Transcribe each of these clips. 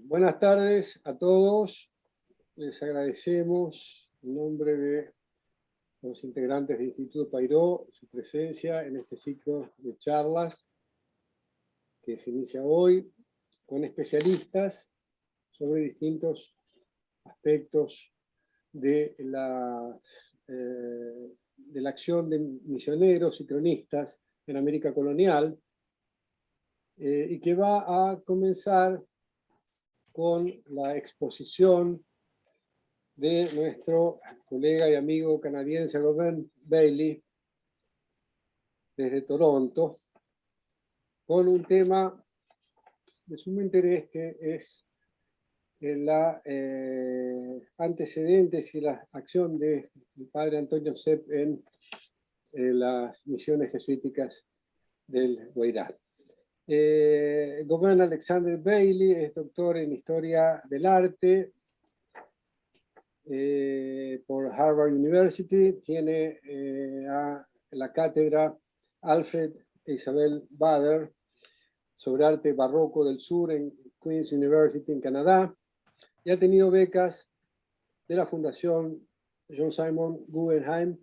Buenas tardes a todos. Les agradecemos en nombre de los integrantes del Instituto Pairó su presencia en este ciclo de charlas que se inicia hoy con especialistas sobre distintos aspectos de la acción de misioneros y cronistas en América colonial, y que va a comenzar con la exposición de nuestro colega y amigo canadiense Govan Bailey desde Toronto, con un tema de sumo interés que es la antecedentes y la acción del padre Antonio Sepp en las misiones jesuíticas del Guairá. Govan Alexander Bailey es doctor en Historia del Arte por Harvard University. Tiene la cátedra Alfred e Isabel Bader sobre arte barroco del sur en Queen's University en Canadá, y ha tenido becas de la Fundación John Simon Guggenheim,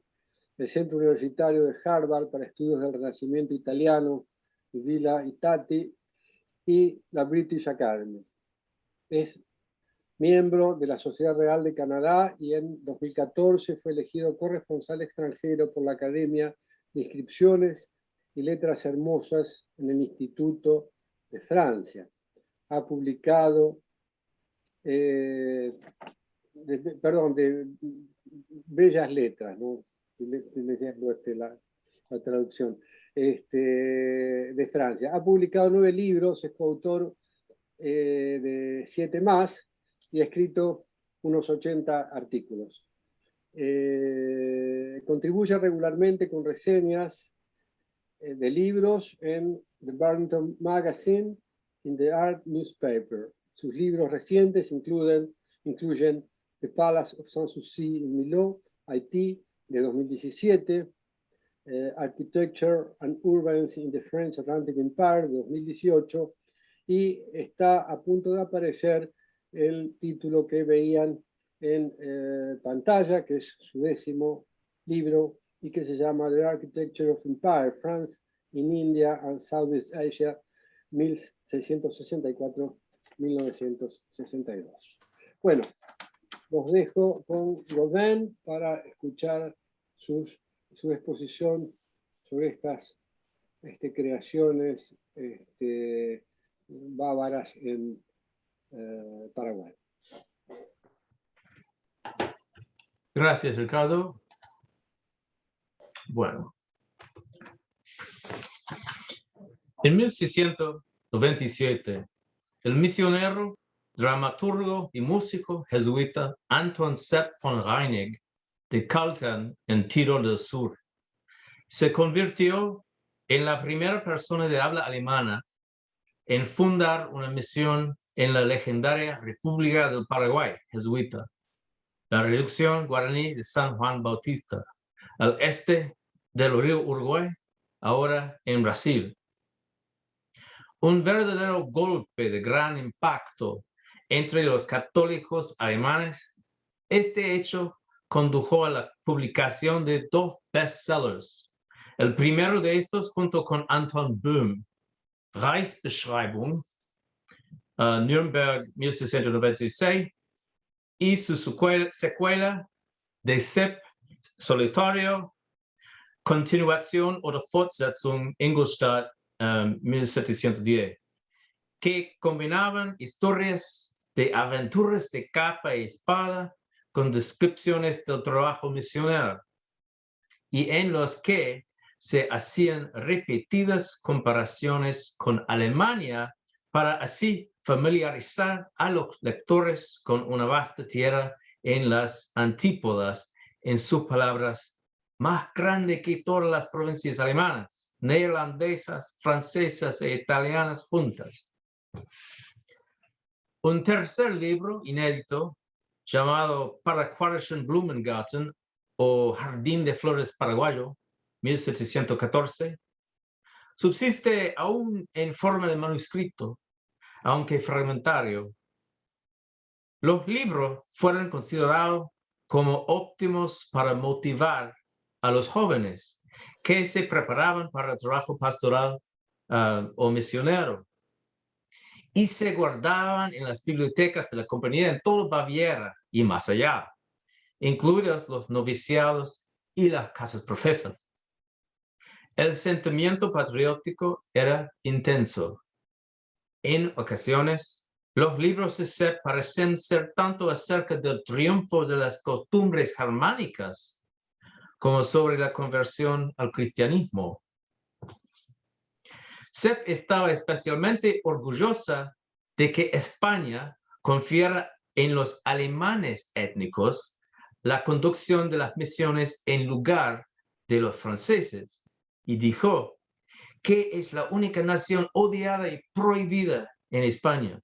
del Centro Universitario de Harvard para Estudios del Renacimiento Italiano, Villa Itati, y la British Academy. Es miembro de la Sociedad Real de Canadá y en 2014 fue elegido corresponsal extranjero por la Academia de Inscripciones y Letras Hermosas en el Instituto de Francia. Ha publicado, de Bellas Letras, ¿no? Leyendo la traducción, de Francia. Ha publicado 9 libros, es coautor de 7 más, y ha escrito unos 80 artículos. Contribuye regularmente con reseñas de libros en The Barrington Magazine y The Art Newspaper. Sus libros recientes incluyen The Palace of Sanssouci en Millau, Haití, de 2017, Architecture and Urbans in the French Atlantic Empire, de 2018, y está a punto de aparecer el título que veían en pantalla, que es su 10º libro, y que se llama The Architecture of Empire, France in India and Southeast Asia, 1664-1962. Bueno, los dejo con Govan para escuchar su exposición sobre estas creaciones bárbaras en Paraguay. Gracias, Ricardo. Bueno. En 1697, el misionero, dramaturgo y músico jesuita Anton Sepp von Reinig de Kaltern, en Tirol del Sur, se convirtió en la primera persona de habla alemana en fundar una misión en la legendaria República del Paraguay jesuita, la reducción guaraní de San Juan Bautista, al este del río Uruguay, ahora en Brasil. Un verdadero golpe de gran impacto entre los católicos alemanes. Este hecho condujo a la publicación de 2 bestsellers. El primero de estos, junto con Anton Böhm, Reichsbeschreibung, Nürnberg 1696, y su secuela de Sepp, Solitario, Continuación oder Fortsetzung, Ingolstadt, 1710, que combinaban historias de aventuras de capa y espada con descripciones del trabajo misionero, y en los que se hacían repetidas comparaciones con Alemania para así familiarizar a los lectores con una vasta tierra en las antípodas, en sus palabras, más grande que todas las provincias alemanas, neerlandesas, francesas e italianas juntas. Un tercer libro inédito, llamado Paraguayischen Blumengarten o Jardín de Flores Paraguayo, 1714, subsiste aún en forma de manuscrito, aunque fragmentario, Los libros fueron considerados como óptimos para motivar a los jóvenes que se preparaban para el trabajo pastoral o misionero, y se guardaban en las bibliotecas de la compañía en toda Baviera y más allá, incluidos los noviciados y las casas profesas. El sentimiento patriótico era intenso. En ocasiones, los libros de Sepp parecen ser tanto acerca del triunfo de las costumbres germánicas como sobre la conversión al cristianismo. Sepp estaba especialmente orgullosa de que España confiera en los alemanes étnicos la conducción de las misiones en lugar de los franceses, y dijo que es la única nación odiada y prohibida en España.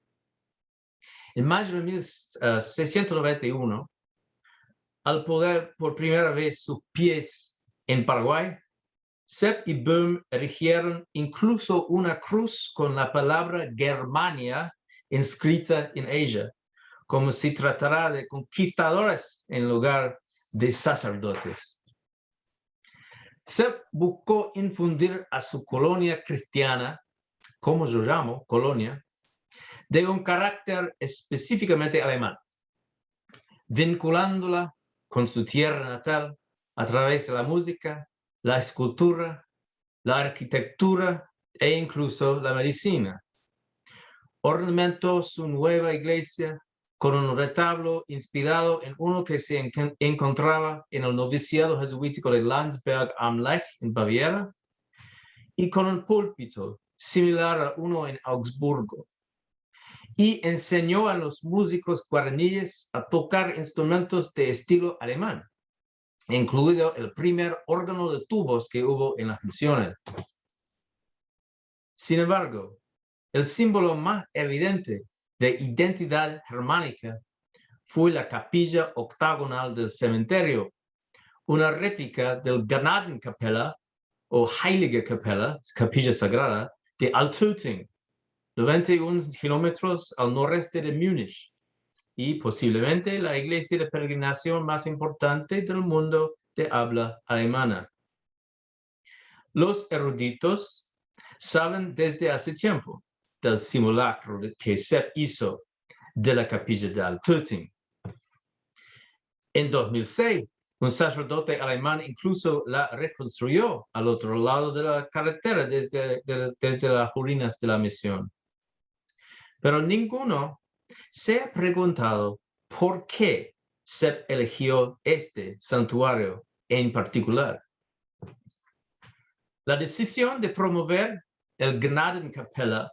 En mayo de 1691, al poner por primera vez sus pies en Paraguay, Sepp y Böhm erigieron incluso una cruz con la palabra Germania inscrita en ella, como si tratara de conquistadores en lugar de sacerdotes. Sepp buscó infundir a su colonia cristiana, como yo llamo colonia, de un carácter específicamente alemán, vinculándola con su tierra natal a través de la música, la escultura, la arquitectura e incluso la medicina. Ornamentó su nueva iglesia con un retablo inspirado en uno que se encontraba en el noviciado jesuítico de Landsberg am Lech en Baviera, y con un púlpito similar a uno en Augsburgo. Y enseñó a los músicos guaraníes a tocar instrumentos de estilo alemán, incluido el primer órgano de tubos que hubo en las misiones. Sin embargo, el símbolo más evidente de identidad germánica fue la capilla octagonal del cementerio, una réplica del Gnadenkapelle o Heilige Kapelle, capilla sagrada, de Altötting, 91 kilómetros al noreste de Múnich, y posiblemente la iglesia de peregrinación más importante del mundo de habla alemana. Los eruditos saben desde hace tiempo del simulacro que Sepp hizo de la capilla de Altötting. En 2006, un sacerdote alemán incluso la reconstruyó al otro lado de la carretera desde las ruinas de la misión. Pero ninguno se ha preguntado por qué Sepp eligió este santuario en particular. La decisión de promover el Gnadenkapelle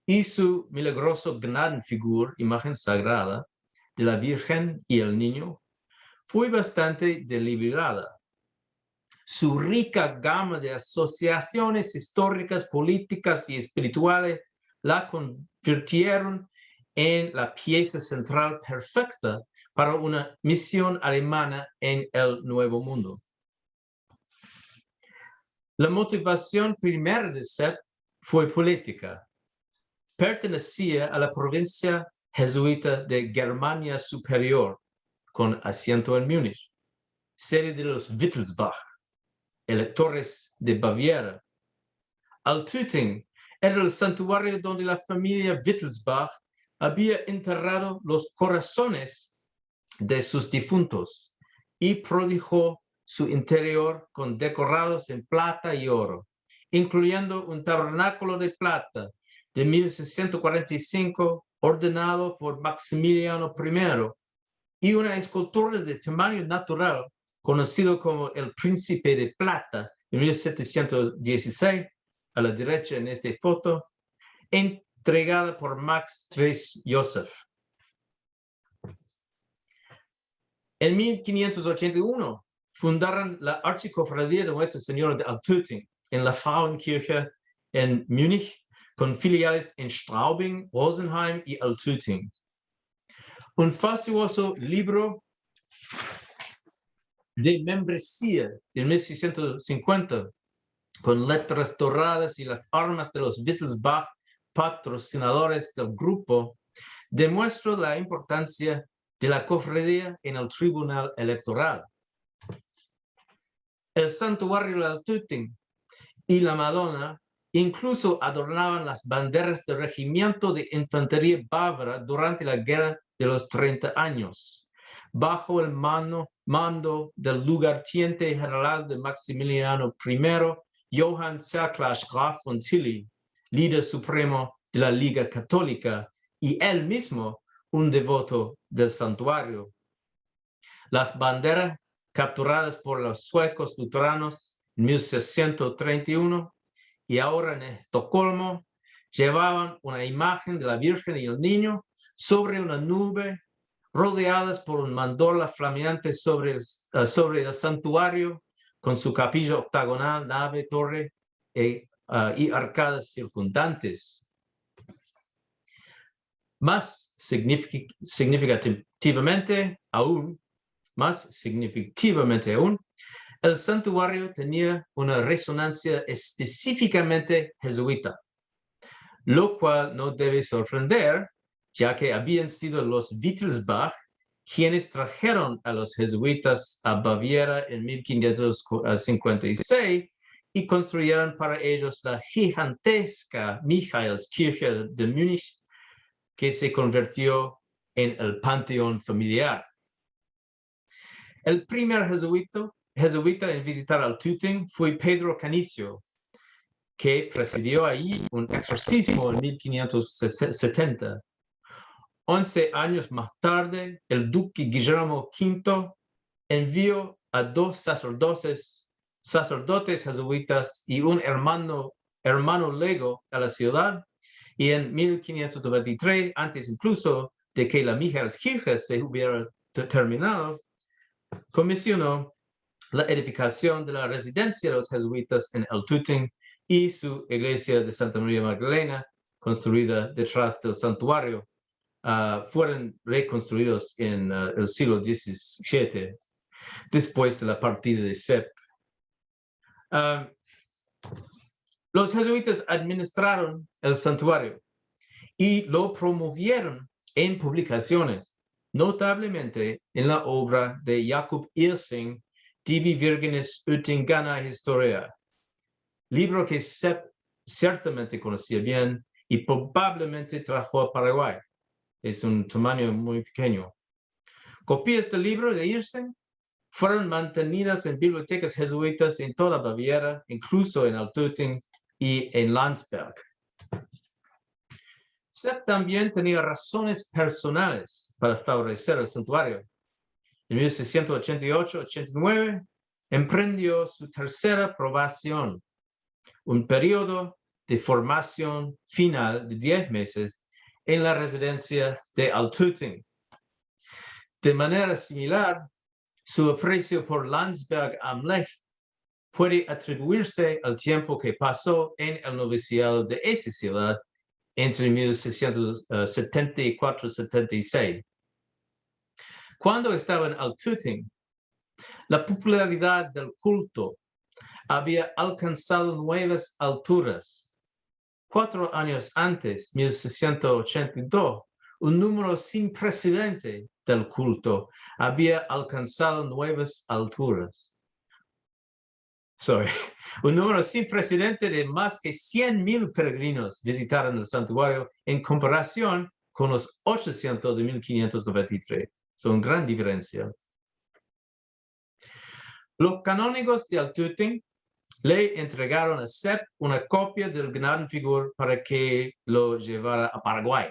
y su milagroso Gnadenfigur, imagen sagrada de la Virgen y el Niño, fue bastante deliberada. Su rica gama de asociaciones históricas, políticas y espirituales la convirtieron en la pieza central perfecta para una misión alemana en el Nuevo Mundo. La motivación primera de Sepp fue política. Pertenecía a la provincia jesuita de Germania Superior, con asiento en Múnich, sede de los Wittelsbach, electores de Baviera. Altötting era el santuario donde la familia Wittelsbach había enterrado los corazones de sus difuntos y prodigó su interior con decorados en plata y oro, incluyendo un tabernáculo de plata de 1645 ordenado por Maximiliano I y una escultura de tamaño natural conocido como el Príncipe de Plata de 1716, a la derecha en esta foto, entregada por Max Tres Joseph. En 1581 fundaron la Archicofradía de Nuestra Señora de Altötting en la Frauenkirche en Múnich, con filiales en Straubing, Rosenheim y Altötting. Un fastuoso libro de membresía de 1650, con letras doradas y las armas de los Wittelsbach, patrocinadores del grupo, demuestra la importancia de la cofradía en el tribunal electoral. El santuario del Altötting y la Madonna incluso adornaban las banderas del regimiento de infantería bávara durante la Guerra de los 30 años, bajo el mando del lugarteniente general de Maximiliano I, Johann Zerklaas Graf von Tilly, líder supremo de la Liga Católica y él mismo un devoto del santuario. Las banderas capturadas por los suecos luteranos en 1631 y ahora en Estocolmo llevaban una imagen de la Virgen y el Niño sobre una nube, rodeadas por un mandorla flameante sobre el santuario, con su capilla octagonal, nave, torre y arcadas circundantes. Más significativamente aún, el santuario tenía una resonancia específicamente jesuita, lo cual no debe sorprender, ya que habían sido los Wittelsbach quienes trajeron a los jesuitas a Baviera en 1556 y construyeron para ellos la gigantesca Michaelskirche de Múnich, que se convirtió en el panteón familiar. El primer jesuita en visitar Altötting fue Pedro Canicio, que presidió allí un exorcismo en 1570. 11 años más tarde, el duque Guillermo V envió a 2 sacerdotes jesuitas y un hermano lego a la ciudad, y en 1593, antes incluso de que la Michaelskirche se hubiera terminado, comisionó la edificación de la residencia de los jesuitas en Altötting y su iglesia de Santa María Magdalena, construida detrás del santuario. Fueron reconstruidos en el siglo XVII, después de la partida de Sepp. Los jesuitas administraron el santuario y lo promovieron en publicaciones, notablemente en la obra de Jakob Ilsing, Divi Virginis Oettingana Historia, libro que Sepp ciertamente conocía bien y probablemente trajo a Paraguay. Es un tamaño muy pequeño. Copias del libro de Ilsing fueron mantenidas en bibliotecas jesuitas en toda Baviera, incluso en Altötting y en Landsberg. Sepp también tenía razones personales para favorecer el santuario. En 1688-89 emprendió su tercera probación, un periodo de formación final de 10 meses en la residencia de Altötting. De manera similar, su aprecio por Landsberg am Lech puede atribuirse al tiempo que pasó en el noviciado de esa ciudad entre 1674 y 76. Cuando estaba en Altötting, la popularidad del culto había alcanzado nuevas alturas. 4 años antes, 1682, un número sin precedente del culto había alcanzado nuevas alturas. Un número sin precedente de más que 100,000 peregrinos visitaron el santuario en comparación con los 800 de 1593. Es una gran diferencia. Los canónigos de Altötting le entregaron a Sepp una copia del Gnadenfigur para que lo llevara a Paraguay,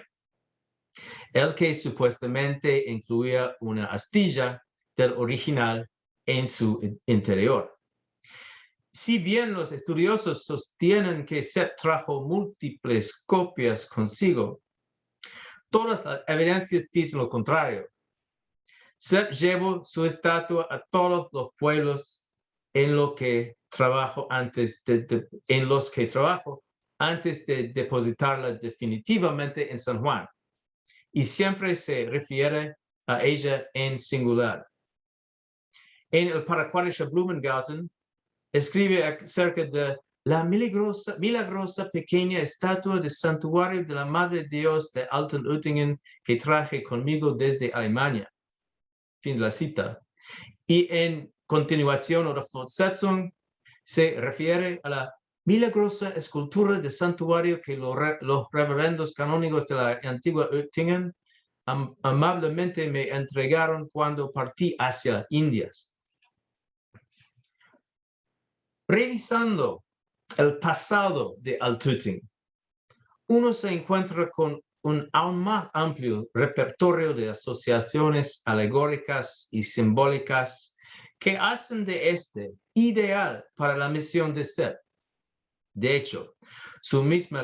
el que supuestamente incluía una astilla del original en su interior. Si bien los estudiosos sostienen que Sepp trajo múltiples copias consigo, todas las evidencias dicen lo contrario. Sepp llevó su estatua a todos los pueblos en los que trabajó antes de depositarla definitivamente en San Juan, y siempre se refiere a ella en singular. En el Paraguayische Blumengarten escribe acerca de la milagrosa pequeña estatua del santuario de la Madre de Dios de Alten-Uttingen que traje conmigo desde Alemania. Fin de la cita. Y en continuación, oder Fortsetzung, se refiere a la milagrosa escultura del santuario que los reverendos canónigos de la antigua Uttingen amablemente me entregaron cuando partí hacia Indias. Revisando el pasado de Altötting, uno se encuentra con un aún más amplio repertorio de asociaciones alegóricas y simbólicas que hacen de este ideal para la misión de ser. De hecho, su misma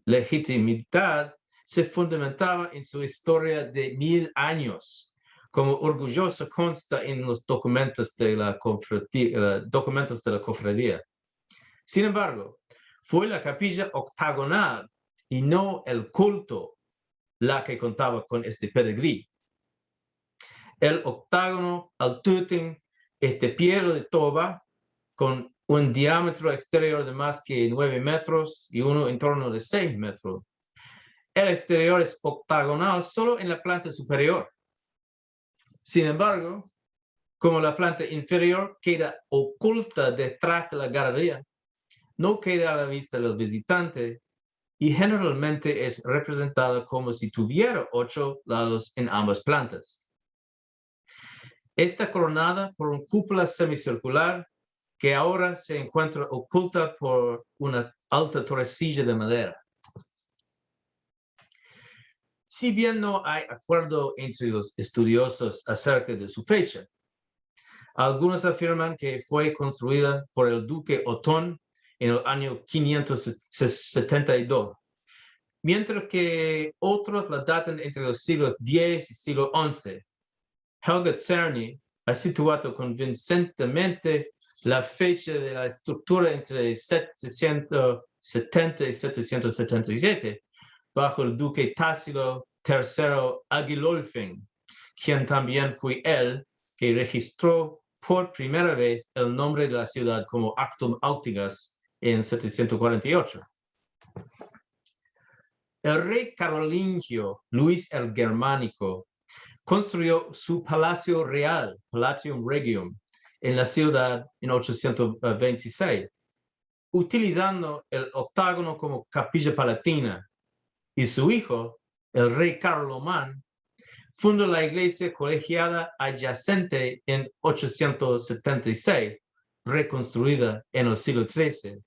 legitimidad se fundamentaba en su historia de 1000 años, como orgulloso consta en los documentos de la cofradía. Sin embargo, fue la capilla octagonal y no el culto la que contaba con este pedigrí. El octágono Altötting es de piedra de toba con un diámetro exterior de más que 9 metros y uno en torno de 6 metros. El exterior es octagonal solo en la planta superior. Sin embargo, como la planta inferior queda oculta detrás de la galería, no queda a la vista del visitante y generalmente es representada como si tuviera 8 lados en ambas plantas. Está coronada por una cúpula semicircular que ahora se encuentra oculta por una alta torrecilla de madera. Si bien no hay acuerdo entre los estudiosos acerca de su fecha, algunos afirman que fue construida por el duque Otón en el año 572, mientras que otros la datan entre los siglos X y siglo XI. Helga Czerny ha situado convincentemente la fecha de la estructura entre 770 y 777, bajo el duque Tácilo III Agilolfing, quien también fue él que registró por primera vez el nombre de la ciudad como Actum Autigas en 748. El rey carolingio Luis el Germánico construyó su palacio real, Palatium Regium, en la ciudad en 826, utilizando el octágono como capilla palatina, y su hijo, el rey Carlomán, fundó la iglesia colegiada adyacente en 876, reconstruida en el siglo XIII.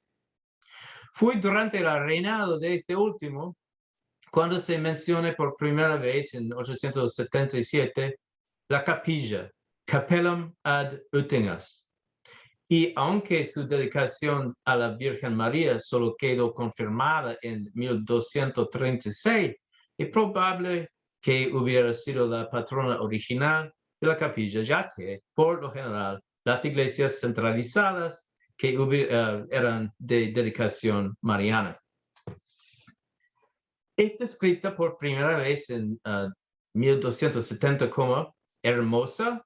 Fue durante el reinado de este último cuando se menciona por primera vez en 877 la capilla, Capellum ad Uttingas. Y aunque su dedicación a la Virgen María solo quedó confirmada en 1236, es probable que hubiera sido la patrona original de la capilla, ya que, por lo general, las iglesias centralizadas que eran de dedicación mariana. Es descrita por primera vez en 1270 como hermosa,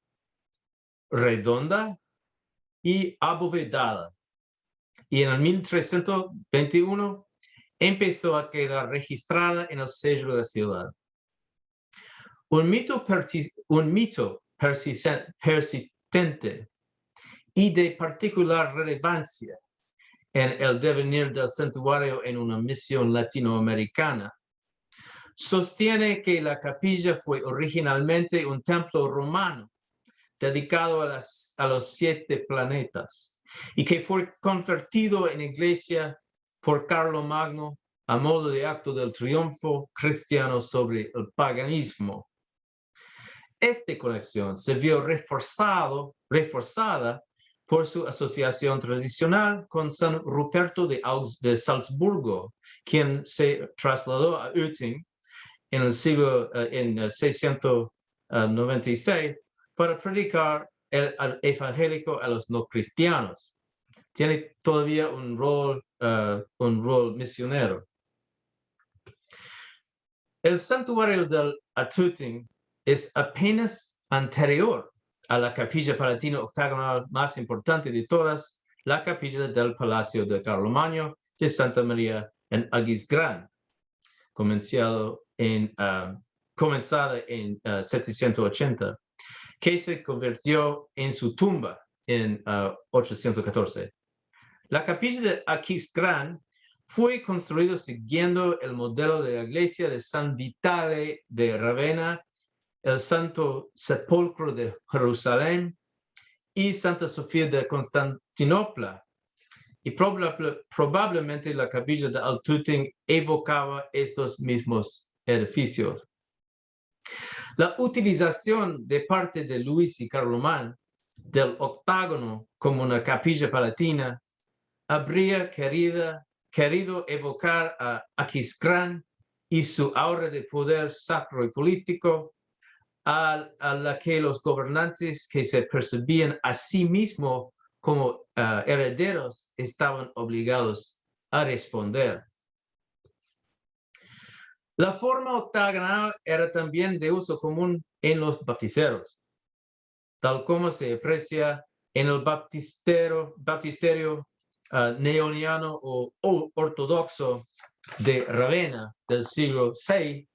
redonda y abovedada. Y en el 1321 empezó a quedar registrada en el sello de la ciudad. Un mito persistente y de particular relevancia en el devenir del santuario en una misión latinoamericana sostiene que la capilla fue originalmente un templo romano dedicado a los 7 planetas y que fue convertido en iglesia por Carlomagno a modo de acto del triunfo cristiano sobre el paganismo. Esta conexión se vio reforzada por su asociación tradicional con San Ruperto de Salzburgo, quien se trasladó a Uttingen en el siglo 696 para predicar el evangélico a los no cristianos. Tiene todavía un rol misionero. El santuario del Altötting es apenas anterior a la capilla palatina octagonal más importante de todas la capilla del Palacio de Carlomagno de Santa María en Aquisgrán, comenzada en 780, que se convirtió en su tumba en 814. La capilla de Aquisgrán fue construida siguiendo el modelo de la iglesia de San Vitale de Ravenna, el Santo Sepulcro de Jerusalén y Santa Sofía de Constantinopla. Y probablemente la capilla de Altötting evocaba estos mismos edificios. La utilización de parte de Luis y Carlomán del octágono como una capilla palatina habría querido evocar a Aquisgrán y su aura de poder sacro y político, a la que los gobernantes que se percibían a sí mismos como herederos estaban obligados a responder. La forma octagonal era también de uso común en los baptisteros, tal como se aprecia en el baptisterio neoniano o ortodoxo de Ravenna del siglo VI,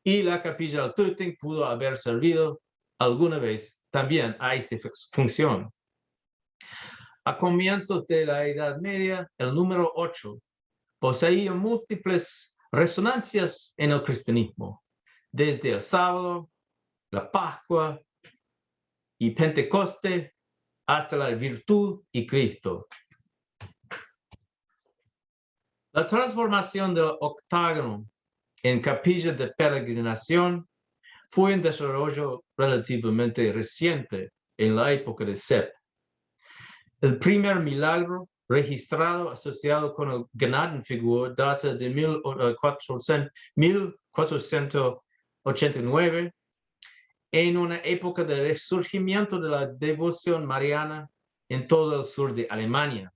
y la capilla de Altötting pudo haber servido alguna vez también a esta función. A comienzos de la Edad Media, el número 8 poseía múltiples resonancias en el cristianismo, desde el sábado, la Pascua y Pentecoste, hasta la virtud y Cristo. La transformación del octágono en capilla de peregrinación fue un desarrollo relativamente reciente en la época de Sepp. El primer milagro registrado asociado con el Gnadenfigur data de 1489, en una época de resurgimiento de la devoción mariana en todo el sur de Alemania.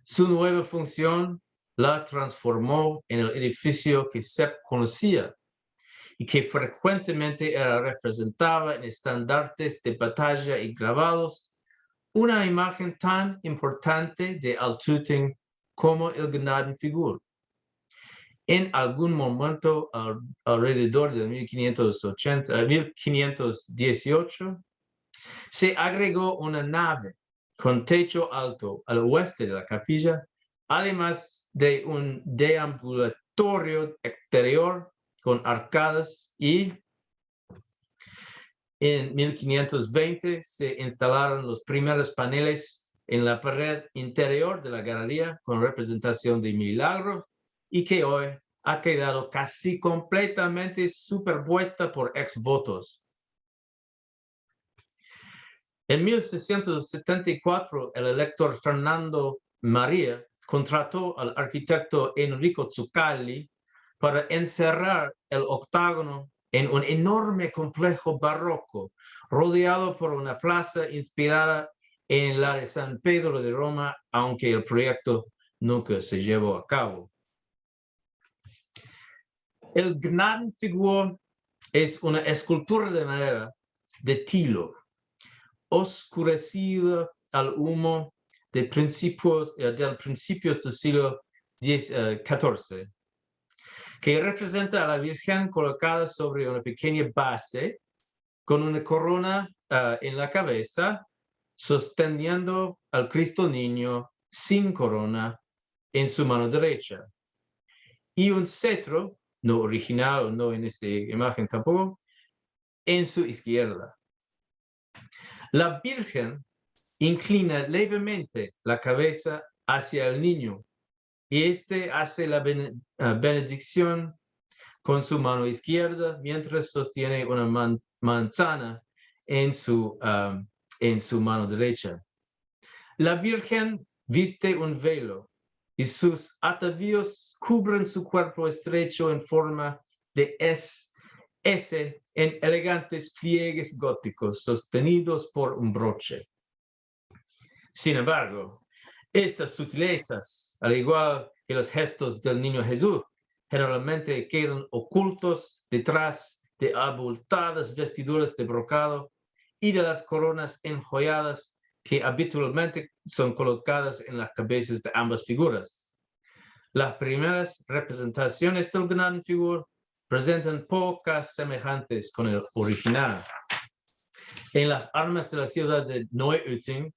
Su nueva función la transformó en el edificio que Sepp conocía y que frecuentemente representaba en estandartes de batalla y grabados una imagen tan importante de Altötting como el Gnadenfigur. En algún momento alrededor de 1518, se agregó una nave con techo alto al oeste de la capilla, además de un deambulatorio exterior con arcadas, y en 1520 se instalaron los primeros paneles en la pared interior de la galería con representación de milagros, y que hoy ha quedado casi completamente superpuesta por exvotos. En 1674, el elector Fernando María contrató al arquitecto Enrico Zuccalli para encerrar el octágono en un enorme complejo barroco, rodeado por una plaza inspirada en la de San Pedro de Roma, aunque el proyecto nunca se llevó a cabo. El Gnadenfigur es una escultura de madera de tilo, oscurecida al humo de principios del siglo XIV, que representa a la Virgen colocada sobre una pequeña base con una corona en la cabeza, sosteniendo al Cristo Niño sin corona en su mano derecha, y un cetro, no original, no en esta imagen tampoco, en su izquierda. La Virgen inclina levemente la cabeza hacia el niño, y este hace la benedicción con su mano izquierda mientras sostiene una manzana en su mano derecha. La Virgen viste un velo y sus atavíos cubren su cuerpo estrecho en forma de S en elegantes pliegues góticos sostenidos por un broche. Sin embargo, estas sutilezas, al igual que los gestos del niño Jesús, generalmente quedan ocultos detrás de abultadas vestiduras de brocado y de las coronas enjolladas que habitualmente son colocadas en las cabezas de ambas figuras. Las primeras representaciones del Gnadenfigur presentan pocas semejantes con el original. En las armas de la ciudad de Neuötting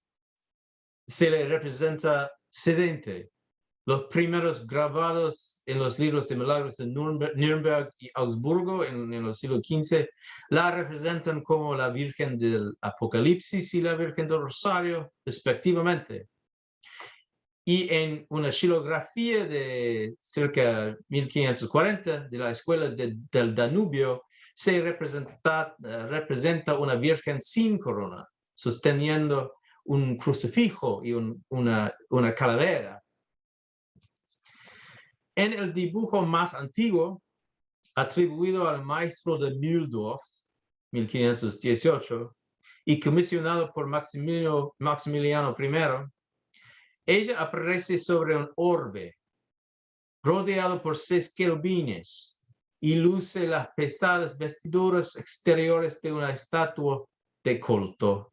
se le representa sedente. Los primeros grabados en los libros de milagros de Nuremberg y Augsburgo en el siglo XV la representan como la Virgen del Apocalipsis y la Virgen del Rosario, respectivamente. Y en una xilografía de cerca de 1540 de la escuela del Danubio se representa una Virgen sin corona, sosteniendo un crucifijo y una calavera. En el dibujo más antiguo, atribuido al maestro de Mühldorf, 1518, y comisionado por Maximiliano I, ella aparece sobre un orbe, rodeado por 6 querubines, y luce las pesadas vestiduras exteriores de una estatua de culto.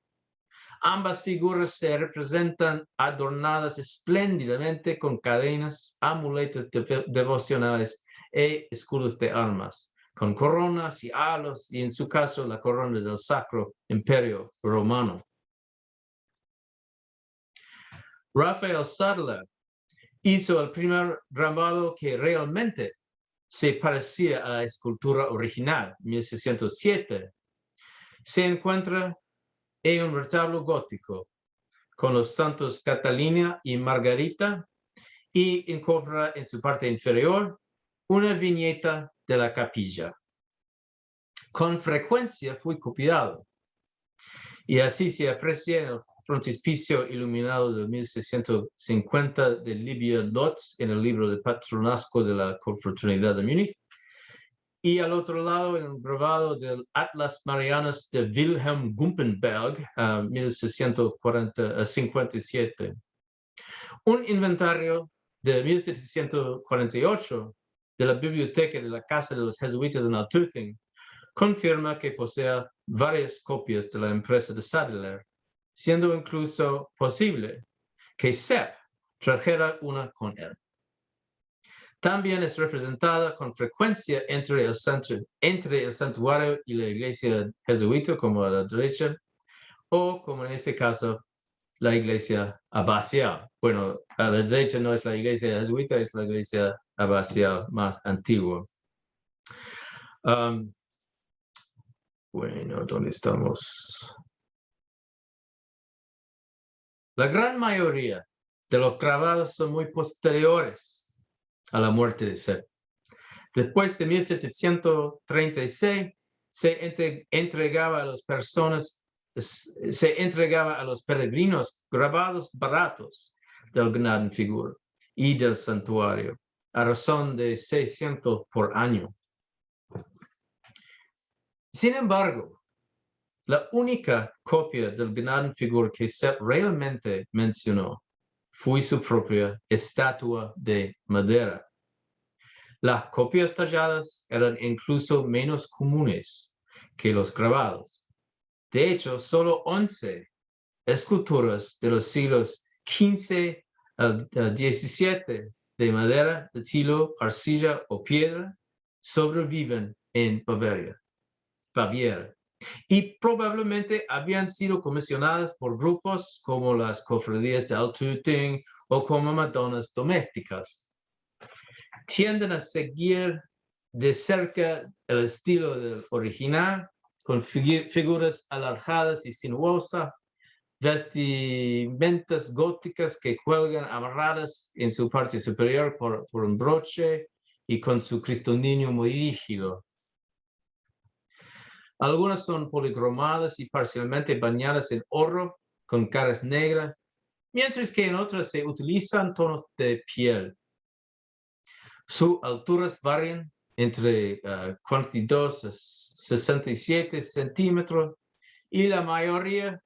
Ambas figuras se representan adornadas espléndidamente con cadenas, amuletos devocionales e escudos de armas, con coronas y halos, y en su caso la corona del Sacro Imperio Romano. Rafael Sadler hizo el primer grabado que realmente se parecía a la escultura original, 1607. Se encuentra en un retablo gótico con los santos Catalina y Margarita, y incorpora en su parte inferior una viñeta de la capilla. Con frecuencia fue copiado, y así se aprecia en el frontispicio iluminado de 1650 de Livia Lotz en el libro de Patronazgo de la Confraternidad de Múnich, y al otro lado en un grabado del Atlas Marianus de Wilhelm Gumpenberg, 1657. Un inventario de 1748 de la biblioteca de la Casa de los Jesuitas en Altötting confirma que posee varias copias de la empresa de Sadler, siendo incluso posible que Sepp trajera una con él. También es representada con frecuencia entre el santuario y la iglesia jesuita, como a la derecha, o como en este caso, la iglesia abacial. Bueno, a la derecha no es la iglesia jesuita, es la iglesia abacial más antigua. Bueno, ¿dónde estamos? La gran mayoría de los grabados son muy posteriores a la muerte de Sepp. Después de 1736, se entregaba a los peregrinos grabados baratos del Gnadenfigur y del santuario, a razón de 600 por año. Sin embargo, la única copia del Gnadenfigur que Sepp realmente mencionó fue su propia estatua de madera. Las copias talladas eran incluso menos comunes que los grabados. De hecho, solo 11 esculturas de los siglos XV al XVII de madera, de tilo, arcilla o piedra sobreviven en Baviera. Y probablemente habían sido comisionadas por grupos como las cofradías de Altötting o como Madonas domésticas. Tienden a seguir de cerca el estilo del original, con figuras alargadas y sinuosas, vestimentas góticas que cuelgan amarradas en su parte superior por un broche y con su Cristo Niño muy rígido. Algunas son policromadas y parcialmente bañadas en oro con caras negras, mientras que en otras se utilizan tonos de piel. Sus alturas varían entre 42 a 67 centímetros y la mayoría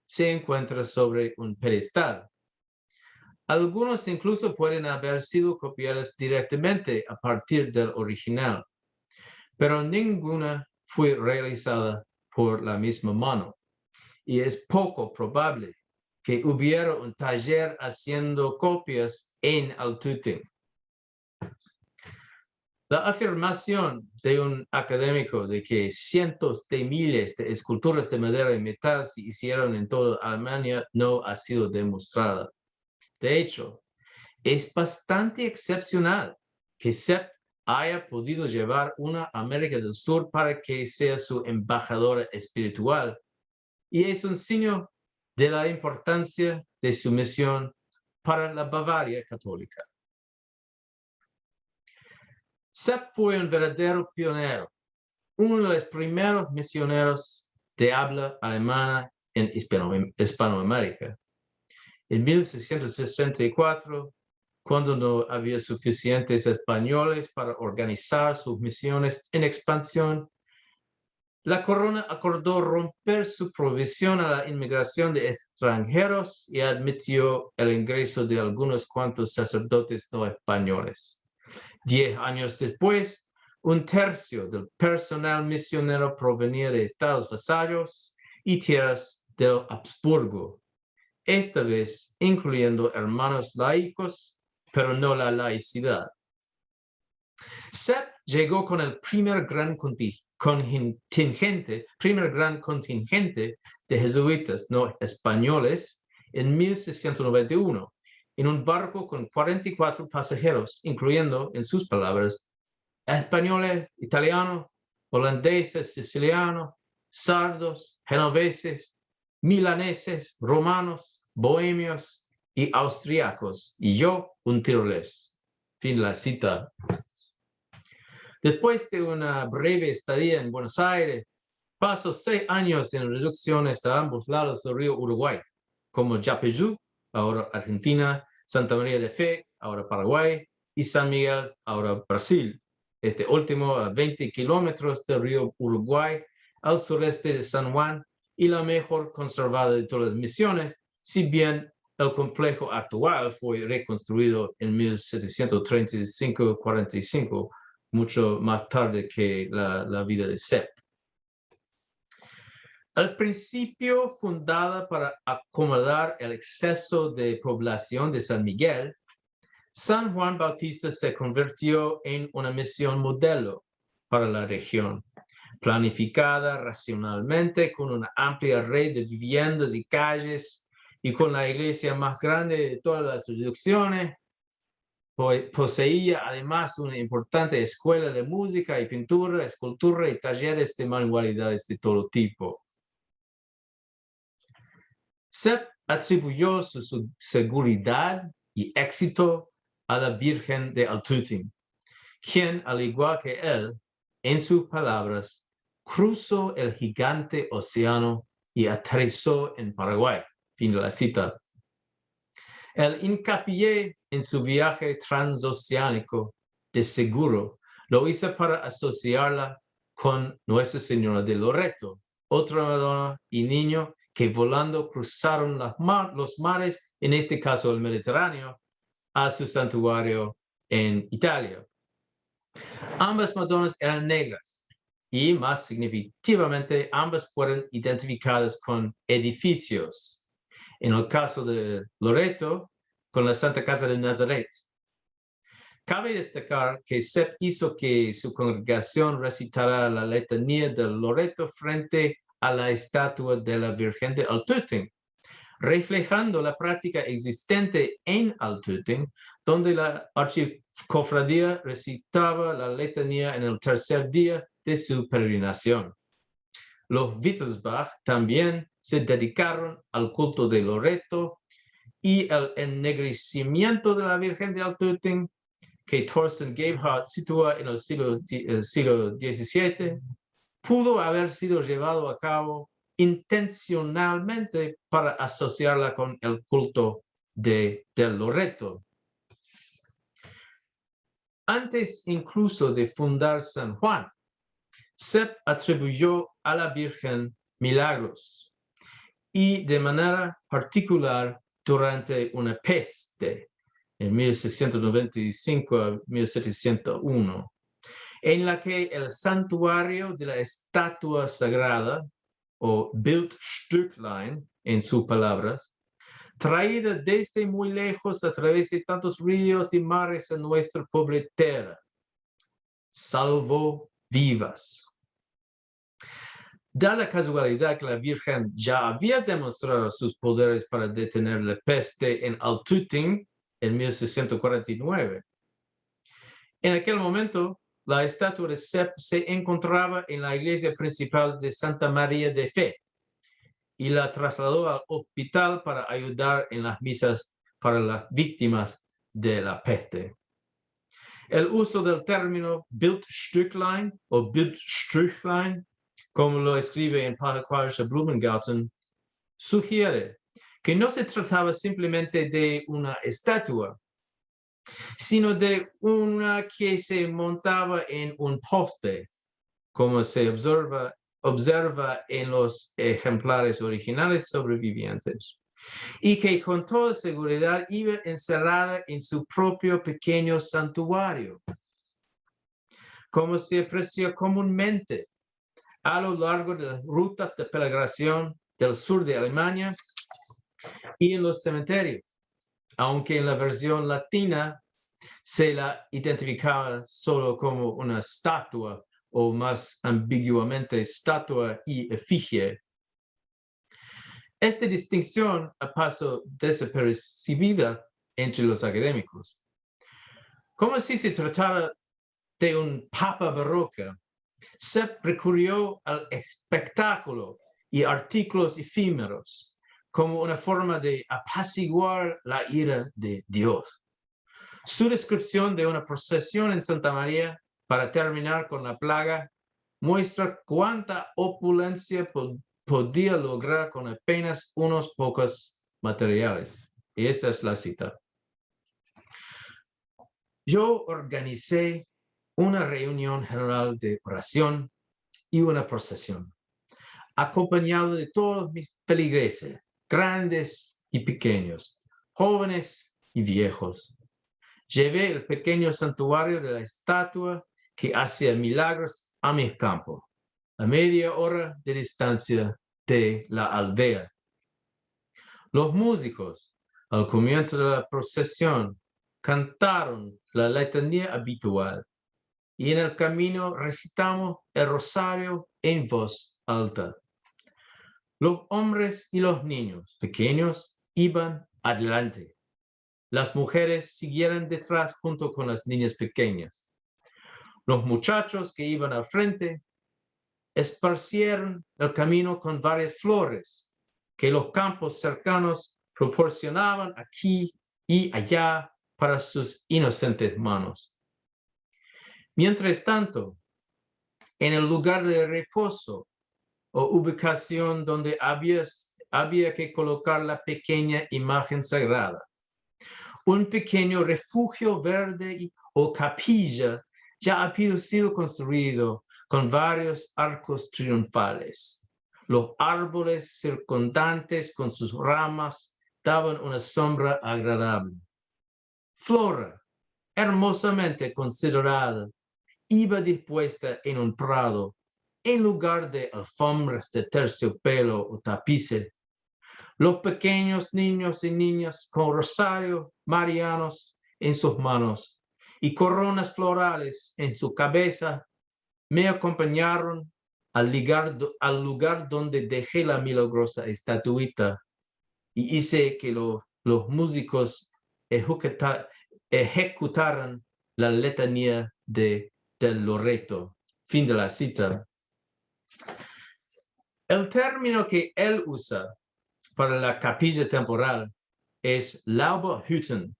se encuentra sobre un pedestal. Algunos incluso pueden haber sido copiadas directamente a partir del original, pero ninguna fue realizada por la misma mano, y es poco probable que hubiera un taller haciendo copias en Altötting. La afirmación de un académico de que cientos de miles de esculturas de madera y metal se hicieron en toda Alemania no ha sido demostrada. De hecho, es bastante excepcional que Sepp haya podido llevar una a América del Sur para que sea su embajadora espiritual, y es un signo de la importancia de su misión para la Bavaria católica. Sepp fue un verdadero pionero, uno de los primeros misioneros de habla alemana en Hispanoamérica. En 1664, cuando no había suficientes españoles para organizar sus misiones en expansión, la corona acordó romper su prohibición a la inmigración de extranjeros y admitió el ingreso de algunos cuantos sacerdotes no españoles. 10 años después, un tercio del personal misionero provenía de estados vasallos y tierras del Habsburgo, esta vez incluyendo hermanos laicos, pero no la laicidad. Sepp llegó con el primer gran contingente de jesuitas no españoles en 1691, en un barco con 44 pasajeros, incluyendo, en sus palabras, españoles, italianos, holandeses, sicilianos, sardos, genoveses, milaneses, romanos, bohemios y austriacos, y yo, un tirolés. Fin la cita. Después de una breve estadía en Buenos Aires, pasó 6 años en reducciones a ambos lados del río Uruguay, como Yapeyú, ahora Argentina, Santa María de Fe, ahora Paraguay, y San Miguel, ahora Brasil. Este último a 20 kilómetros del río Uruguay, al sureste de San Juan, y la mejor conservada de todas las misiones, si bien el complejo actual fue reconstruido en 1735-45, mucho más tarde que la vida de Sepp. Al principio fundada para acomodar el exceso de población de San Miguel, San Juan Bautista se convirtió en una misión modelo para la región, planificada racionalmente con una amplia red de viviendas y calles y con la iglesia más grande de todas las jurisdicciones. Poseía además una importante escuela de música y pintura, escultura y talleres de manualidades de todo tipo. Sepp atribuyó su seguridad y éxito a la Virgen de Altötting, quien, al igual que él, en sus palabras, cruzó el gigante océano y aterrizó en Paraguay. Fin de la cita. El hincapié en su viaje transoceánico, de seguro, lo hizo para asociarla con Nuestra Señora de Loreto, otra Madonna y niño que volando cruzaron los mares, en este caso el Mediterráneo, a su santuario en Italia. Ambas Madonas eran negras y, más significativamente, ambas fueron identificadas con edificios. En el caso de Loreto, con la Santa Casa de Nazaret. Cabe destacar que Sepp hizo que su congregación recitara la letanía de Loreto frente a la estatua de la Virgen de Altötting, reflejando la práctica existente en Altötting, donde la archicofradía recitaba la letanía en el tercer día de su peregrinación. Los Wittelsbach también se dedicaron al culto de Loreto, y el ennegrecimiento de la Virgen de Altötting, que Thorsten Gebhardt sitúa en el siglo XVII, pudo haber sido llevado a cabo intencionalmente para asociarla con el culto del Loreto. Antes incluso de fundar San Juan, Sepp atribuyó a la Virgen milagros, y de manera particular durante una peste en 1695 a 1701, en la que el santuario de la estatua sagrada, o Bildstücklein en sus palabras, traída desde muy lejos a través de tantos ríos y mares en nuestra pobre tierra. Salvo vivas. Da la casualidad que la Virgen ya había demostrado sus poderes para detener la peste en Altötting en 1649. En aquel momento, la estatua de Sepp se encontraba en la iglesia principal de Santa María de Fe y la trasladó al hospital para ayudar en las misas para las víctimas de la peste. El uso del término Bildstücklein o Bildstücklein, como lo escribe en Paterquartische Blumengarten, sugiere que no se trataba simplemente de una estatua, sino de una que se montaba en un poste, como se observa en los ejemplares originales sobrevivientes, y que con toda seguridad iba encerrada en su propio pequeño santuario, como se aprecia comúnmente a lo largo de las rutas de peregrinación del sur de Alemania y en los cementerios, aunque en la versión latina se la identificaba solo como una estatua o más ambiguamente estatua y efigie. Esta distinción ha pasado desapercibida entre los académicos. Como si se tratara de un papa barroco, Sepp recurrió al espectáculo y artículos efímeros como una forma de apaciguar la ira de Dios. Su descripción de una procesión en Santa María para terminar con la plaga muestra cuánta opulencia podía lograr con apenas unos pocos materiales. Y esa es la cita. Yo organicé una reunión general de oración y una procesión, acompañado de todos mis feligreses, grandes y pequeños, jóvenes y viejos. Llevé el pequeño santuario de la estatua que hacía milagros a mi campo, a media hora de distancia de la aldea. Los músicos, al comienzo de la procesión, cantaron la letanía habitual y en el camino recitamos el rosario en voz alta. Los hombres y los niños pequeños iban adelante. Las mujeres siguieron detrás junto con las niñas pequeñas. Los muchachos que iban al frente esparcieron el camino con varias flores que los campos cercanos proporcionaban aquí y allá para sus inocentes manos. Mientras tanto, en el lugar de reposo o ubicación donde había que colocar la pequeña imagen sagrada, un pequeño refugio verde o capilla ya había sido construido con varios arcos triunfales. Los árboles circundantes con sus ramas daban una sombra agradable. Flora, hermosamente considerada, iba dispuesta en un prado en lugar de alfombras de terciopelo o tapices. Los pequeños niños y niñas con rosarios marianos en sus manos y coronas florales en su cabeza me acompañaron al lugar donde dejé la milagrosa estatuita y hice que los músicos ejecutaran la letanía del Loreto. Fin de la cita. El término que él usa para la capilla temporal es Laubhütten,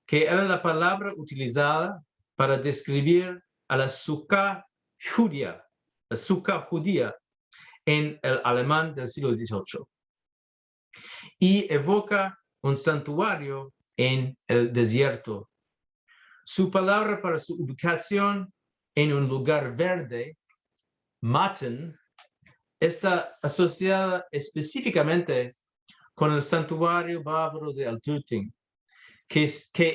que era la palabra utilizada para describir a la sukkah judía en el alemán del siglo XVIII, y evoca un santuario en el desierto. Su palabra para su ubicación en un lugar verde, Matten, está asociada específicamente con el santuario bávaro de Altötting, que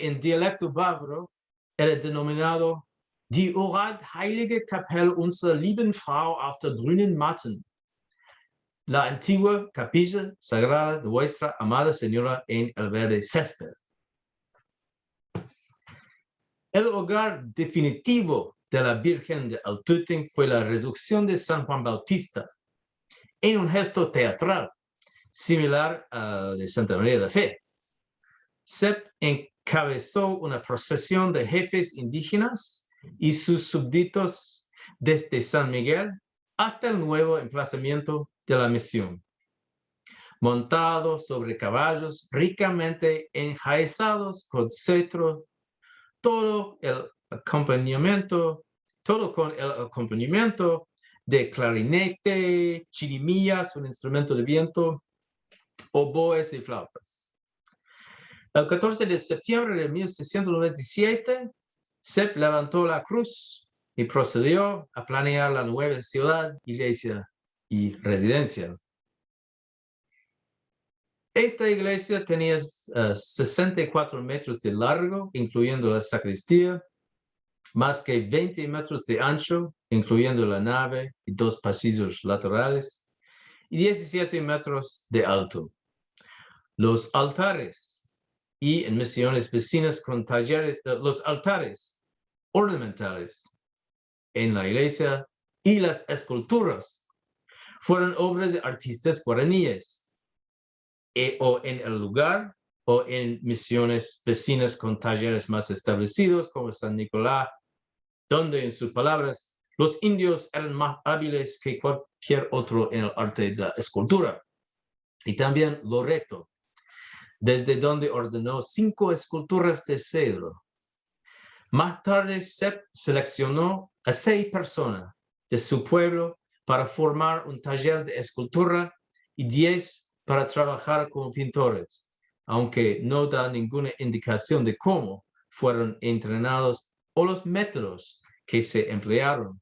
en dialecto bávaro era denominado Die Uralt Heilige Kapelle unserer lieben Frau auf der grünen Matten, la antigua capilla sagrada de vuestra amada Señora en el verde césped. El hogar definitivo de la Virgen de Altuting fue la reducción de San Juan Bautista en un gesto teatral similar al de Santa María de la Fe. Sepp encabezó una procesión de jefes indígenas y sus súbditos desde San Miguel hasta el nuevo emplazamiento de la misión, montados sobre caballos ricamente enjaizados con cetro, todo con el acompañamiento de clarinete, chirimías, un instrumento de viento, oboes y flautas. El 14 de septiembre de 1697, Sepp levantó la cruz y procedió a planear la nueva ciudad, iglesia y residencia. Esta iglesia tenía 64 metros de largo, incluyendo la sacristía, más que 20 metros de ancho, incluyendo la nave y 2 pasillos laterales, y 17 metros de alto. Los altares y en misiones vecinas con talleres, los altares ornamentales en la iglesia y las esculturas fueron obras de artistas guaraníes, o en el lugar o en misiones vecinas con talleres más establecidos como San Nicolás, donde en sus palabras los indios eran más hábiles que cualquier otro en el arte de la escultura. Y también Loreto, desde donde ordenó 5 esculturas de cedro. Más tarde, Sepp seleccionó a 6 personas de su pueblo para formar un taller de escultura y 10 para trabajar como pintores, aunque no da ninguna indicación de cómo fueron entrenados o los métodos que se emplearon.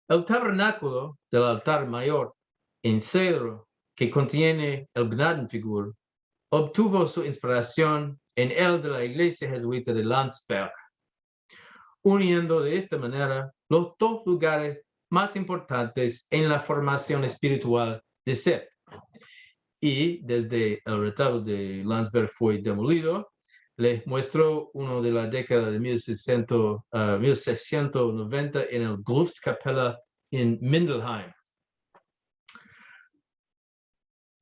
El tabernáculo del altar mayor en cedro que contiene el Gnadenfigur obtuvo su inspiración en el de la iglesia jesuita de Landsberg, uniendo de esta manera los 2 lugares más importantes en la formación espiritual de Sepp. Y desde el retablo de Landsberg fue demolido, les muestro uno de la década de 1690 en el Gruftkapeller en Mindelheim.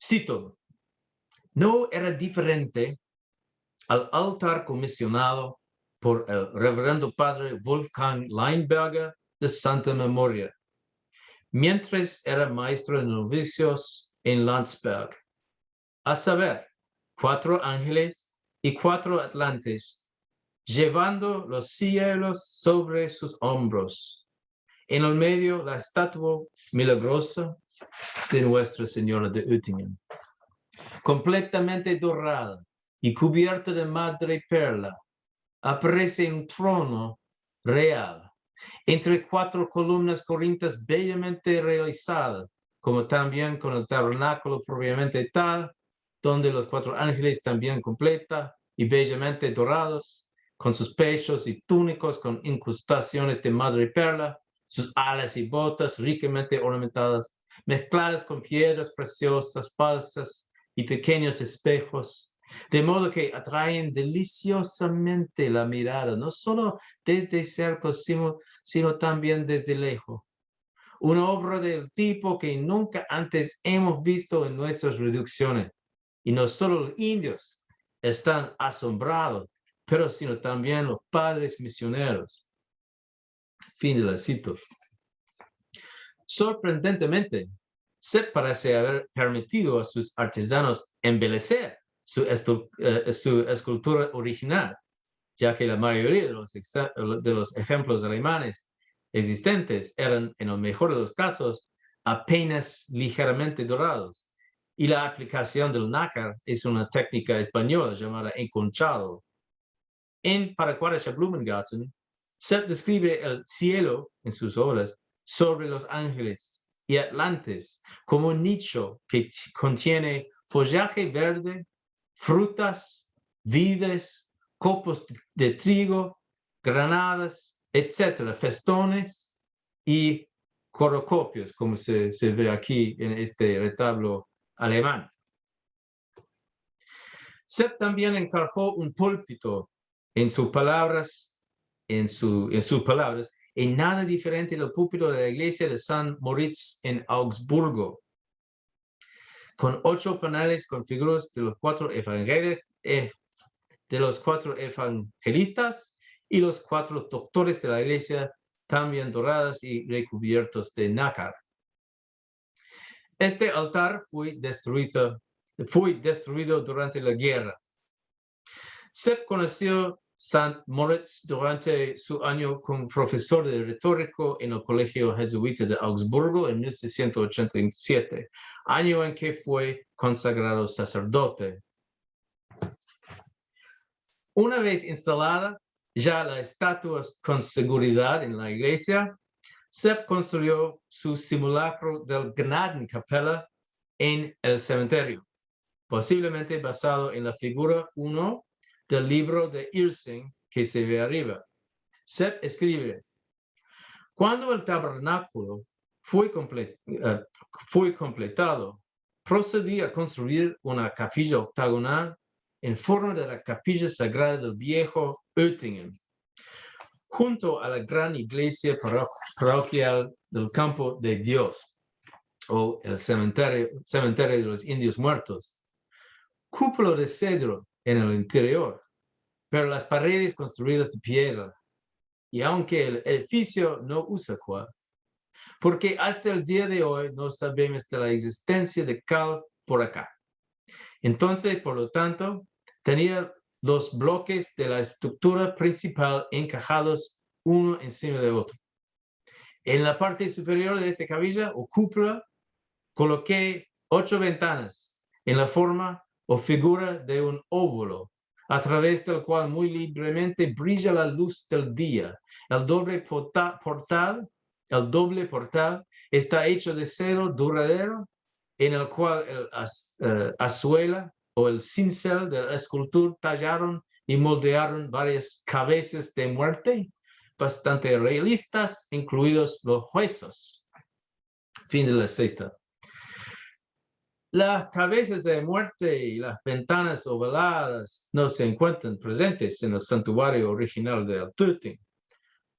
Cito: no era diferente al altar comisionado por el reverendo padre Wolfgang Leinberger de Santa Memoria, mientras era maestro de novicios en Landsberg, a saber, 4 ángeles y 4 atlantes, llevando los cielos sobre sus hombros. En el medio, la estatua milagrosa de Nuestra Señora de Uttingen, completamente dorada y cubierta de madreperla, aparece un trono real, entre 4 columnas corintias bellamente realizadas, como también con el tabernáculo propiamente tal, donde los 4 ángeles también completa y bellamente dorados, con sus pechos y túnicos con incrustaciones de madreperla, sus alas y botas ricamente ornamentadas, mezcladas con piedras preciosas, falsas y pequeños espejos, de modo que atraen deliciosamente la mirada, no solo desde cerca, sino también desde lejos. Una obra del tipo que nunca antes hemos visto en nuestras reducciones. Y no solo los indios están asombrados, pero sino también los padres misioneros. Fin de la cita. Sorprendentemente, Sepp parece haber permitido a sus artesanos embellecer su escultura original, ya que la mayoría de los ejemplos alemanes existentes eran, en el mejor de los casos, apenas ligeramente dorados. Y la aplicación del nácar es una técnica española llamada enconchado. En Paracuarische Blumengarten, Sepp describe el cielo en sus obras sobre los ángeles y atlantes como un nicho que contiene follaje verde, frutas, vides, copos de trigo, granadas, etc., festones y corocopios, como se ve aquí en este retablo alemán. Sepp también encargó un púlpito en sus palabras, y nada diferente del púlpito de la iglesia de San Moritz en Augsburgo, con 8 paneles con figuras de los 4 evangelistas y los 4 doctores de la iglesia, también doradas y recubiertos de nácar. Este altar fue destruido durante la guerra. Sepp conoció St. Moritz durante su año como profesor de retórico en el Colegio Jesuita de Augsburgo en 1687, año en que fue consagrado sacerdote. Una vez instalada ya la estatua con seguridad en la iglesia, Sepp construyó su simulacro del Gnadenkapelle en el cementerio, posiblemente basado en la figura 1 del libro de Irsing que se ve arriba. Sepp escribe: cuando el tabernáculo fue completado, procedí a construir una capilla octagonal en forma de la capilla sagrada del viejo Oettingen, junto a la gran iglesia parroquial del Campo de Dios, o el cementerio de los indios muertos. Cúpula de cedro en el interior, pero las paredes construidas de piedra, y aunque el edificio no usa cal, porque hasta el día de hoy no sabemos de la existencia de cal por acá. Entonces, por lo tanto, tenía los bloques de la estructura principal encajados uno encima de otro. En la parte superior de esta capilla o cúpula coloqué 8 ventanas en la forma o figura de un óvulo, a través del cual muy libremente brilla la luz del día. El doble portal está hecho de cedro duradero, en el cual el azuela o el cincel del escultor tallaron y moldearon varias cabezas de muerte, bastante realistas, incluidos los huesos. Fin de la cita. Las cabezas de muerte y las ventanas ovaladas no se encuentran presentes en el santuario original de Altötting,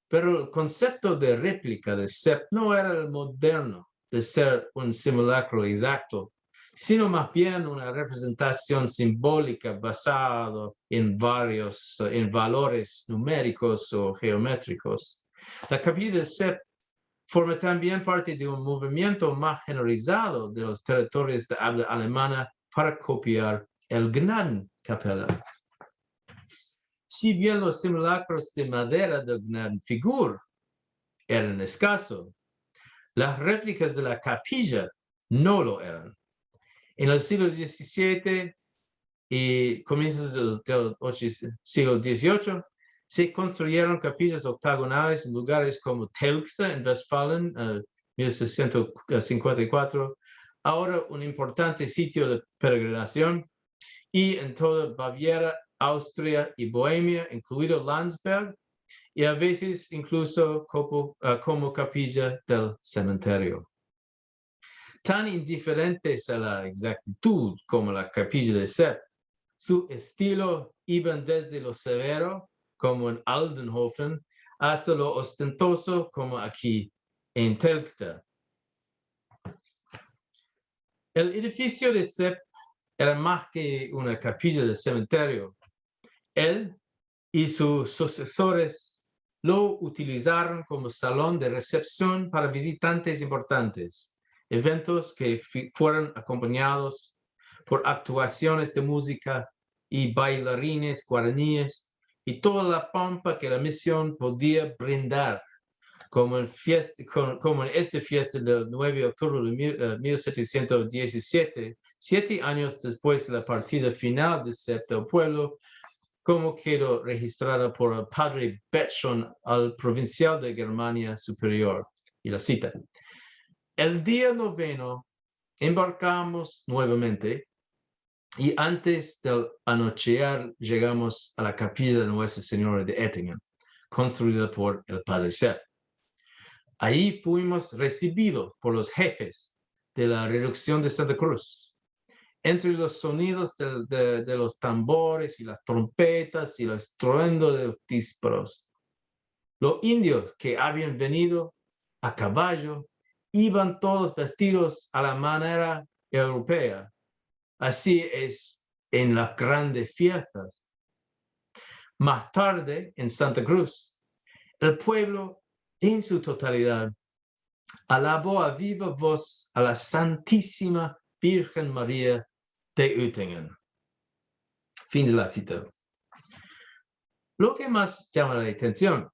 pero el concepto de réplica de Sepp no era el moderno de ser un simulacro exacto, sino más bien una representación simbólica basada en valores numéricos o geométricos. La capilla de Sepp forma también parte de un movimiento más generalizado de los territorios de habla alemana para copiar el Gnadenkapelle. Si bien los simulacros de madera del Gnadenfigur eran escasos, las réplicas de la capilla no lo eran. En el siglo XVII y comienzos del siglo XVIII, se construyeron capillas octagonales en lugares como Telgsta en Westfalen, 1654, ahora un importante sitio de peregrinación, y en toda Baviera, Austria y Bohemia, incluido Landsberg, y a veces incluso como capilla del cementerio. Tan indiferentes a la exactitud como la capilla de Sepp, su estilo iba desde lo severo, como en Aldenhofen, hasta lo ostentoso, como aquí en Telgsta. El edificio de Sepp era más que una capilla de cementerio. Él y sus sucesores lo utilizaron como salón de recepción para visitantes importantes, eventos que fueron acompañados por actuaciones de música y bailarines guaraníes y toda la pompa que la misión podía brindar, como en esta fiesta del 9 de octubre de 1717, 7 años después de la partida final de Sepp del pueblo, como quedó registrada por el padre Betschon al provincial de Germania Superior. Y la cita: el día 9 embarcamos nuevamente y antes del anochecer llegamos a la capilla de Nuestra Señora de Oettingen, construida por el padre Sepp. Ahí fuimos recibidos por los jefes de la reducción de Santa Cruz. Entre los sonidos de los tambores y las trompetas y el estruendo de los disparos, los indios que habían venido a caballo iban todos vestidos a la manera europea. Así es en las grandes fiestas. Más tarde, en Santa Cruz, el pueblo en su totalidad alabó a viva voz a la Santísima Virgen María de Uttingen. Fin de la cita. Lo que más llama la atención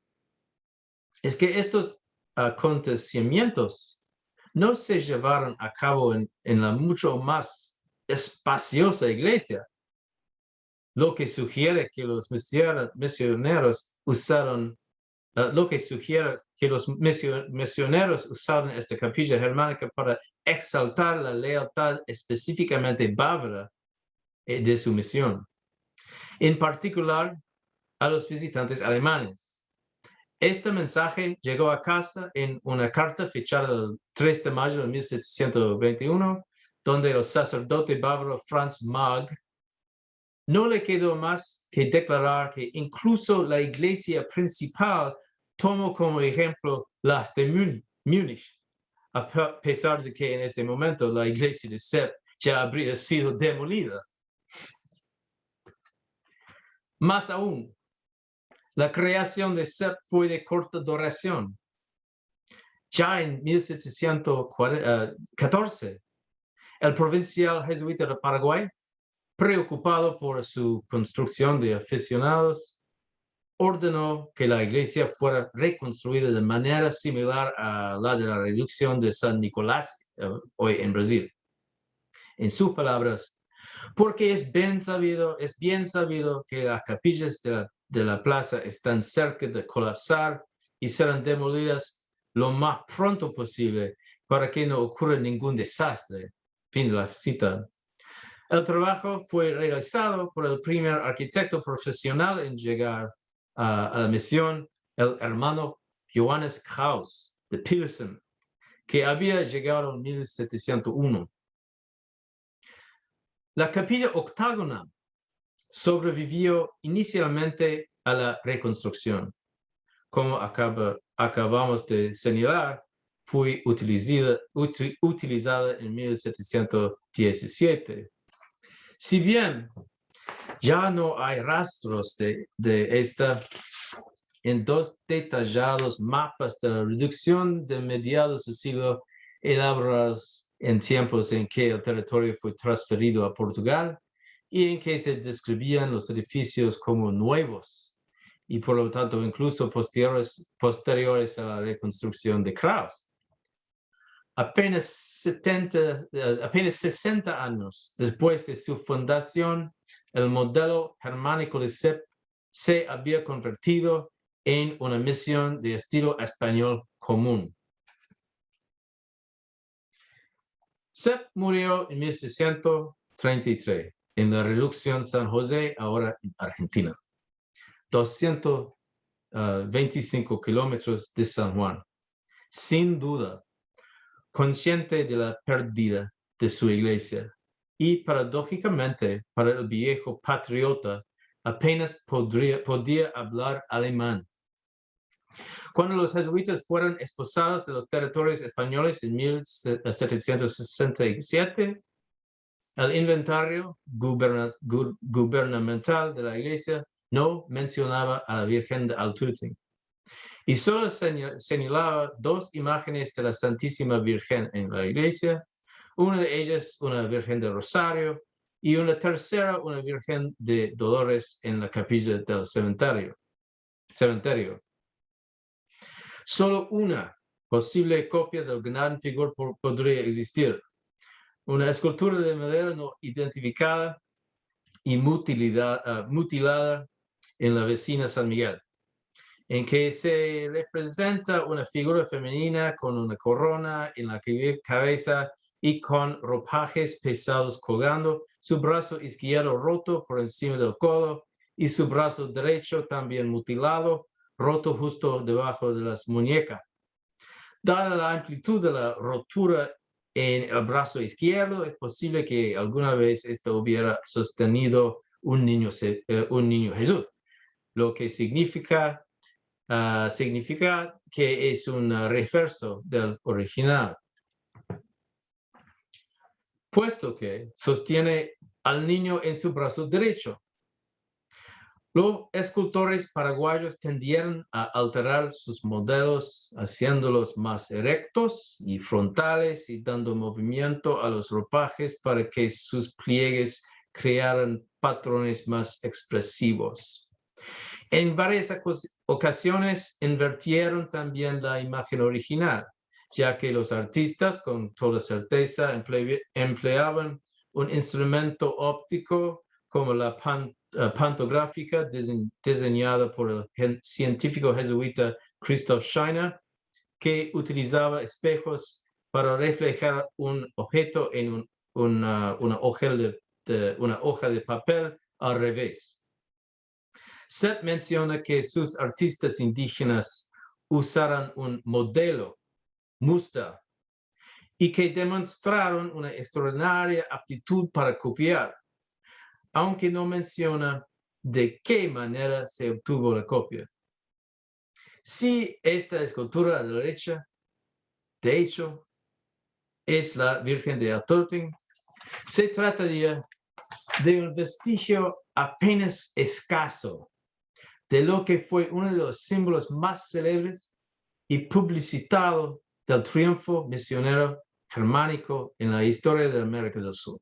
es que estos acontecimientos no se llevaron a cabo en la mucho más espaciosa iglesia, lo que sugiere que los misioneros usaron esta capilla germánica para exaltar la lealtad específicamente bávara de su misión, en particular a los visitantes alemanes. Este mensaje llegó a casa en una carta fechada el 3 de mayo de 1721, donde el sacerdote bávaro Franz Mag no le quedó más que declarar que incluso la iglesia principal tomó como ejemplo las de Múnich, a pesar de que en ese momento la iglesia de Sepp ya habría sido demolida. Más aún, la creación de Sepp fue de corta duración. Ya en 1714, el provincial jesuita de Paraguay, preocupado por su construcción de aficionados, ordenó que la iglesia fuera reconstruida de manera similar a la de la reducción de San Nicolás hoy en Brasil. En sus palabras, porque es bien sabido que las capillas de la plaza están cerca de colapsar y serán demolidas lo más pronto posible para que no ocurra ningún desastre. Fin de la cita. El trabajo fue realizado por el primer arquitecto profesional en llegar a la misión, el hermano Johannes Kraus de Pilsen, que había llegado en 1701. La capilla octagonal sobrevivió inicialmente a la reconstrucción. Como acabamos de señalar, fue utilizada en 1717. Si bien ya no hay rastros de esta, en dos detallados mapas de la reducción de mediados del siglo elaborados en tiempos en que el territorio fue transferido a Portugal y en que se describían los edificios como nuevos y por lo tanto incluso posteriores a la reconstrucción de Kraus. Apenas 60 años después de su fundación, el modelo germánico de Sepp se había convertido en una misión de estilo español común. Sepp murió en 1633 en la reducción San José, ahora en Argentina, 225 kilómetros de San Juan. Sin duda, consciente de la pérdida de su iglesia y paradójicamente para el viejo patriota apenas podía hablar alemán. Cuando los jesuitas fueron expulsados de los territorios españoles en 1767, el inventario gubernamental de la iglesia no mencionaba a la Virgen de Altuting y solo señalaba dos imágenes de la Santísima Virgen en la iglesia, una de ellas una Virgen de Rosario y una tercera una Virgen de Dolores en la capilla del cementerio. Solo una posible copia del gran figura podría existir, una escultura de madera no identificada y mutilada en la vecina San Miguel, en que se representa una figura femenina con una corona en la cabeza y con ropajes pesados colgando, su brazo izquierdo roto por encima del codo y su brazo derecho también mutilado, roto justo debajo de las muñecas. Dada la amplitud de la rotura en el brazo izquierdo, es posible que alguna vez esto hubiera sostenido un niño Jesús, lo que significa que es un reverso del original, puesto que sostiene al niño en su brazo derecho. Los escultores paraguayos tendieron a alterar sus modelos, haciéndolos más erectos y frontales y dando movimiento a los ropajes para que sus pliegues crearan patrones más expresivos. En varias ocasiones invirtieron también la imagen original, ya que los artistas con toda certeza empleaban un instrumento óptico como la pantográfica diseñada por el científico jesuita Christoph Scheiner, que utilizaba espejos para reflejar un objeto en una hoja de papel al revés. Seth menciona que sus artistas indígenas usaron un modelo, musta, y que demostraron una extraordinaria aptitud para copiar, aunque no menciona de qué manera se obtuvo la copia. Si esta escultura a la derecha, de hecho, es la Virgen de Atoting, se trataría de un vestigio apenas escaso de lo que fue uno de los símbolos más célebres y publicitado del triunfo misionero germánico en la historia de América del Sur.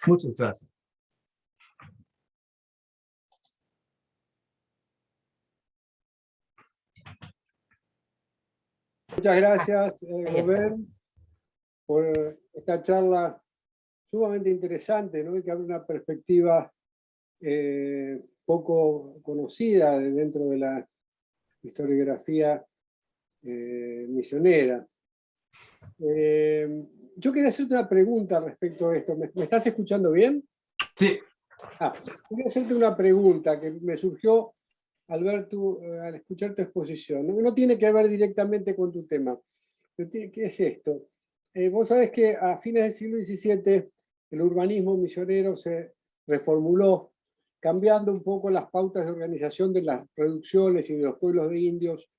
Muchas gracias. Muchas gracias, Rubén, por esta charla sumamente interesante, ¿no? Y que abre una perspectiva poco conocida dentro de la historiografía misionera. Yo quería hacerte una pregunta respecto a esto. ¿Me estás escuchando bien? Sí. Quería hacerte una pregunta que me surgió al escuchar tu exposición. No tiene que ver directamente con tu tema. ¿Qué es esto? Vos sabés que a fines del siglo XVII el urbanismo misionero se reformuló, cambiando un poco las pautas de organización de las reducciones y de los pueblos de indios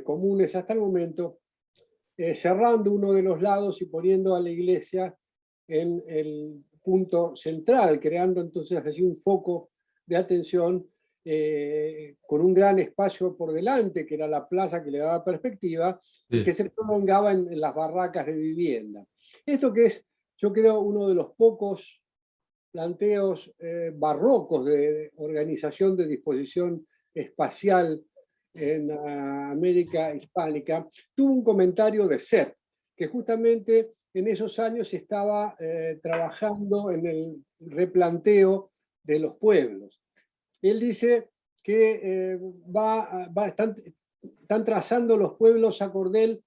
comunes hasta el momento, cerrando uno de los lados y poniendo a la iglesia en el punto central, creando entonces así un foco de atención con un gran espacio por delante, que era la plaza que le daba perspectiva, sí, que se prolongaba en las barracas de vivienda. Esto que es, yo creo, uno de los pocos planteos barrocos de organización de disposición espacial en América hispánica, tuvo un comentario de Seth, que justamente en esos años estaba trabajando en el replanteo de los pueblos. Él dice que están trazando los pueblos a cordel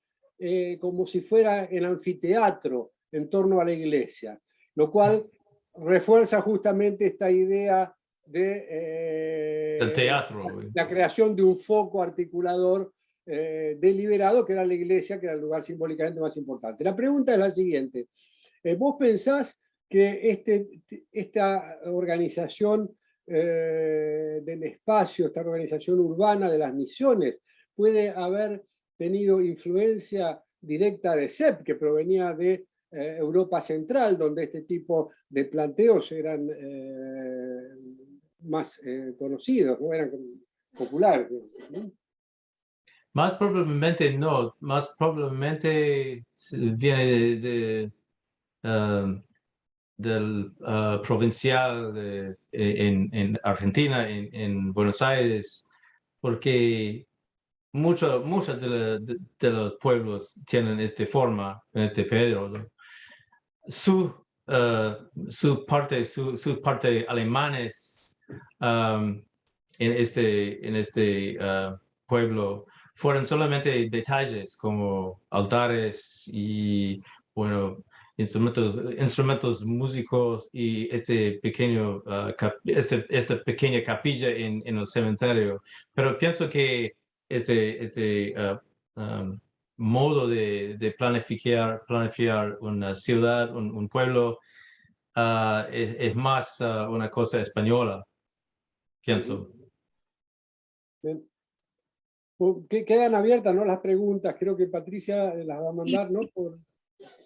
como si fuera el anfiteatro en torno a la iglesia, lo cual refuerza justamente esta idea de el teatro, la creación de un foco articulador deliberado, que era la iglesia, que era el lugar simbólicamente más importante. La pregunta es la siguiente. ¿Vos pensás que esta organización del espacio, esta organización urbana de las misiones, puede haber tenido influencia directa de Seth, que provenía de Europa Central, donde este tipo de planteos eran más conocidos, ¿no? Eran populares, ¿no? Más probablemente no, más probablemente viene del provincial en Argentina, en Buenos Aires, porque muchos de los pueblos tienen esta forma en este periodo. Su parte alemanes en este pueblo fueron solamente detalles como altares y, bueno, instrumentos músicos y esta pequeña capilla en el cementerio. Pero pienso que modo de planificar una ciudad, un pueblo, es más una cosa española, pienso. Bien. Quedan abiertas, ¿no?, las preguntas. Creo que Patricia las va a mandar, ¿no?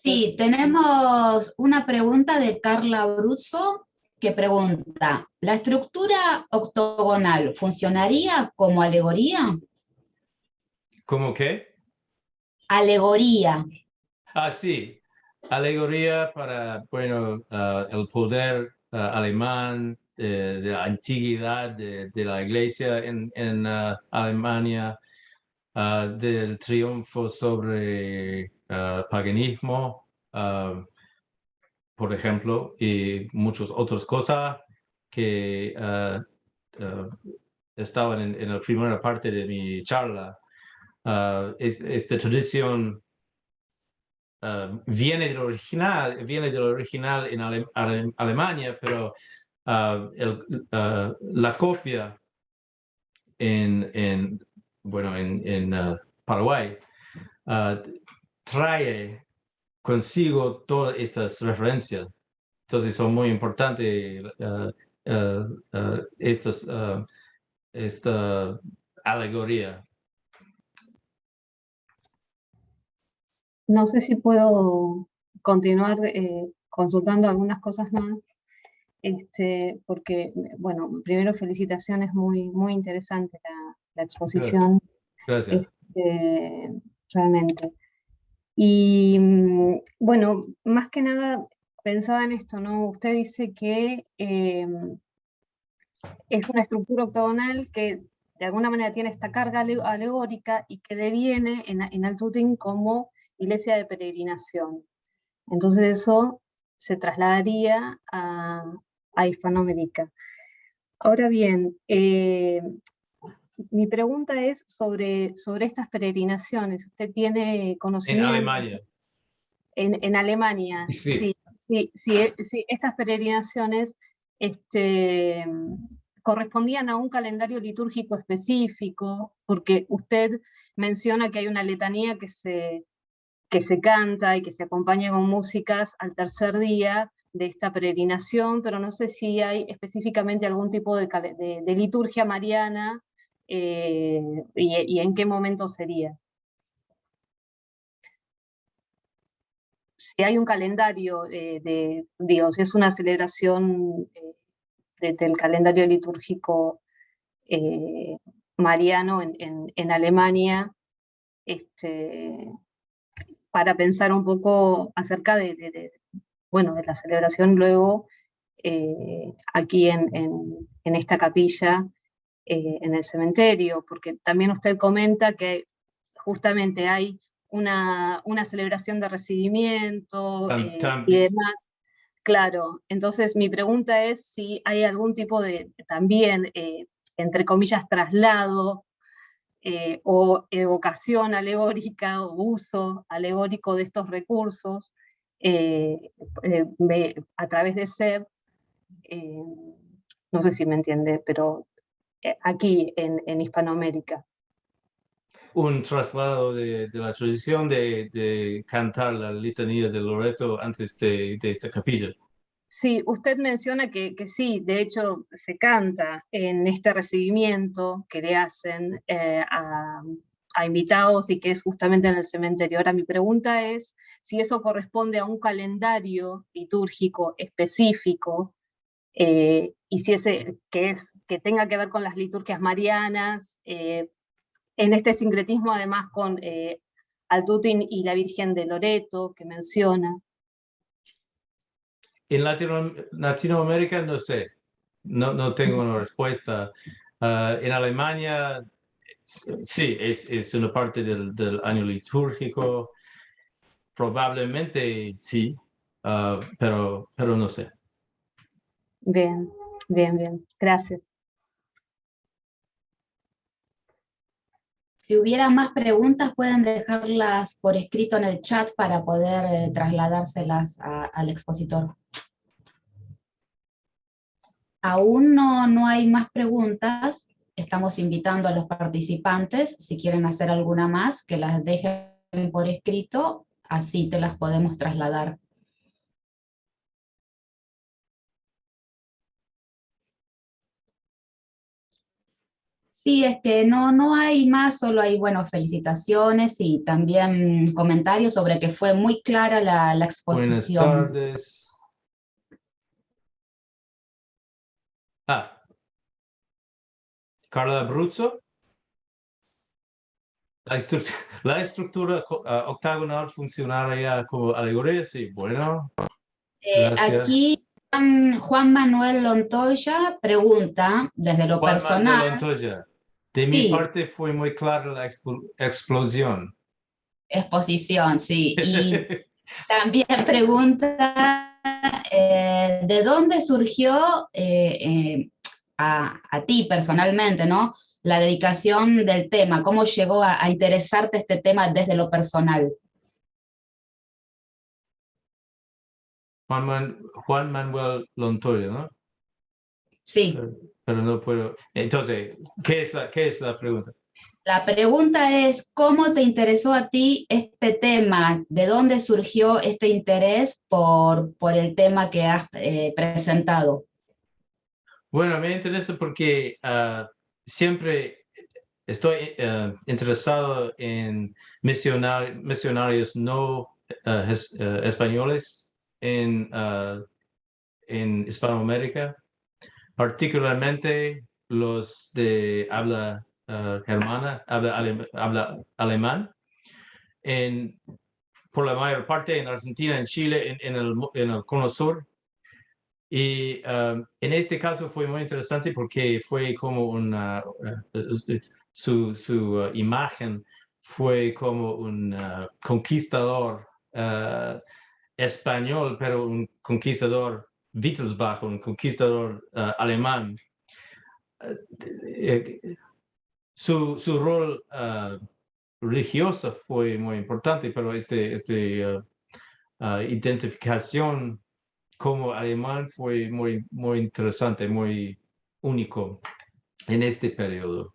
Sí, tenemos una pregunta de Carla Bruzzo que pregunta, ¿la estructura octogonal funcionaría como alegoría? ¿Cómo qué? Alegoría. Sí, alegoría para, bueno, el poder alemán, de la antigüedad de la iglesia en Alemania, del triunfo sobre paganismo, por ejemplo, y muchas otras cosas que estaban en la primera parte de mi charla. Esta tradición viene del original en Alemania, pero la copia en Paraguay trae consigo todas estas referencias. Entonces son muy importantes esta alegoría. No sé si puedo continuar consultando algunas cosas más, porque, bueno, primero felicitaciones, muy interesante la exposición. Gracias. Realmente. Y bueno, más que nada pensaba en esto, ¿no? Usted dice que es una estructura octogonal que de alguna manera tiene esta carga alegórica y que deviene en Altutin como iglesia de peregrinación. Entonces eso se trasladaría a Hispanoamérica. Ahora bien, mi pregunta es sobre estas peregrinaciones. ¿Usted tiene conocimiento? En Alemania. En Alemania, Sí. sí, estas peregrinaciones correspondían a un calendario litúrgico específico, porque usted menciona que hay una letanía que se canta y que se acompaña con músicas al tercer día de esta peregrinación, pero no sé si hay específicamente algún tipo de liturgia mariana y en qué momento sería. Si hay un calendario, si es una celebración del calendario litúrgico mariano en Alemania, para pensar un poco acerca de la celebración luego aquí en esta capilla, en el cementerio, porque también usted comenta que justamente hay una celebración de recibimiento y demás. Claro, entonces mi pregunta es si hay algún tipo de también, entre comillas, traslado o evocación alegórica o uso alegórico de estos recursos a través de SEB, no sé si me entiende, pero aquí en Hispanoamérica. Un traslado de la tradición de cantar la litanía de Loreto antes de esta capilla. Sí, usted menciona que sí, de hecho se canta en este recibimiento que le hacen a invitados y que es justamente en el cementerio. Ahora mi pregunta es si eso corresponde a un calendario litúrgico específico y si ese que tenga que ver con las liturgias marianas, en este sincretismo además con Altutin y la Virgen de Loreto que menciona. En Latinoamérica no sé, no tengo una respuesta. En Alemania sí, es una parte del año litúrgico, probablemente sí, pero no sé. Bien, gracias. Si hubiera más preguntas, pueden dejarlas por escrito en el chat para poder trasladárselas al expositor. Aún no hay más preguntas. Estamos invitando a los participantes, si quieren hacer alguna más, que las dejen por escrito, así te las podemos trasladar. Sí, es que no hay más, solo hay, bueno, felicitaciones y también comentarios sobre que fue muy clara la Buenas exposición. tardes. Carla Abruzzo. La estructura octagonal funcionaría como alegoría, sí, bueno, gracias. Aquí Juan Manuel Lontoya pregunta, desde lo Juan Manuel personal, Montoya, de mi sí, parte fue muy clara la explosión. exposición, sí, y también pregunta, ¿de dónde surgió a ti personalmente, ¿no? La dedicación del tema, ¿cómo llegó a interesarte este tema desde lo personal? Juan Manuel Lontoya, ¿no? Sí, Pero no puedo. Entonces, ¿qué es la pregunta? la pregunta es, ¿cómo te interesó a ti este tema? ¿De dónde surgió este interés por el tema que has presentado? Bueno, me interesa porque siempre estoy interesado en misionarios no españoles en Hispanoamérica, particularmente los de habla germana, habla alemán, por la mayor parte en Argentina, en Chile, en el Cono Sur. Y en este caso fue muy interesante porque fue como su imagen fue como un conquistador español, pero un conquistador Wittelsbach, un conquistador alemán. Su rol religioso fue muy importante, pero identificación como alemán fue muy interesante, muy único en este periodo.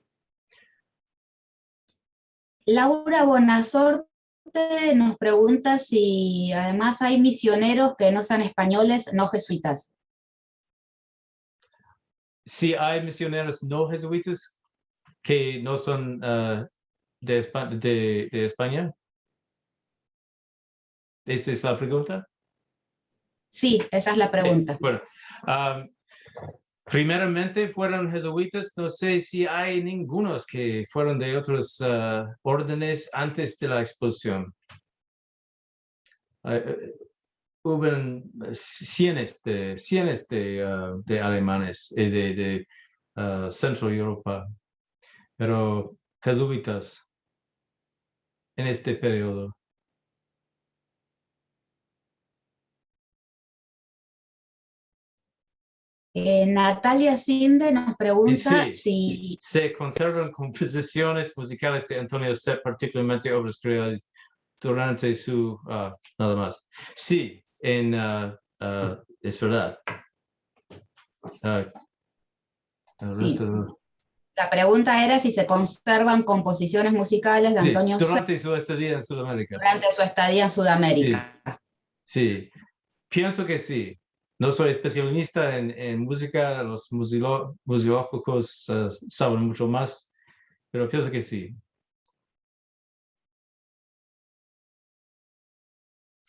Laura Bonasorte nos pregunta si además hay misioneros que no sean españoles, no jesuitas. Sí, hay misioneros no jesuitas que no son de España. ¿Esa es la pregunta? Sí, esa es la pregunta. Bueno, primeramente fueron jesuitas. No sé si hay ningunos que fueron de otros órdenes antes de la expulsión. Hubo cientos de alemanes de Centro Europa, pero jesuitas en este periodo. Natalia Sinde nos Y pregunta sí, si se conservan composiciones musicales de Antonio Sepp, particularmente obras creadas durante su... nada más. Sí, es verdad. El sí. resto... La pregunta era si se conservan composiciones musicales de Sí, Antonio Sepp durante su estadía en Sudamérica. durante su estadía en Sí, Sudamérica. sí. Pienso que sí. No soy especialista en música, los museólogos saben mucho más, pero pienso que sí.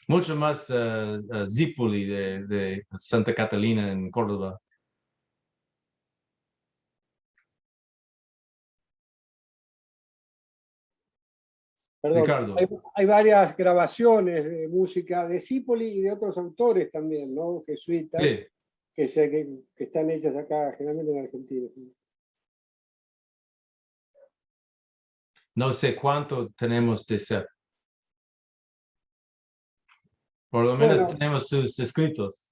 Mucho más Zipoli de Santa Catalina en Córdoba. Perdón, Ricardo. hay varias grabaciones de música de Zipoli y de otros autores también, ¿no? Jesuitas, Sí, que están hechas acá, generalmente en Argentina. no sé cuánto tenemos de ser. Por lo menos Bueno, tenemos sus escritos.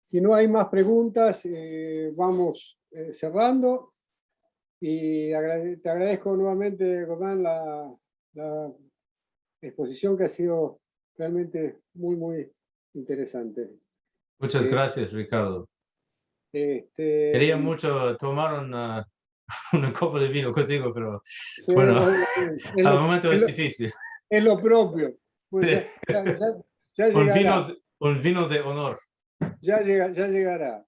si no hay más preguntas, vamos cerrando. Y te agradezco nuevamente, Román, la exposición que ha sido realmente muy interesante. Muchas Eh, gracias, Ricardo. este, Quería mucho tomar una una copa de vino contigo, pero Sí, bueno, es al lo- momento es es lo- difícil. es lo propio. Pues Sí. ya Un llegará, un vino de honor. ya llegará.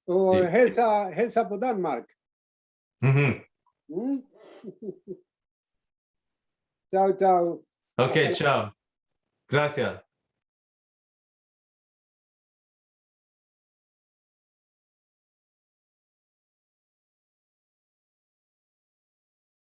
O Sí. hälsa på Danmark. Ujú. ¿Mm? Chao, chao. Ok, Hasta la- chao. Gracias.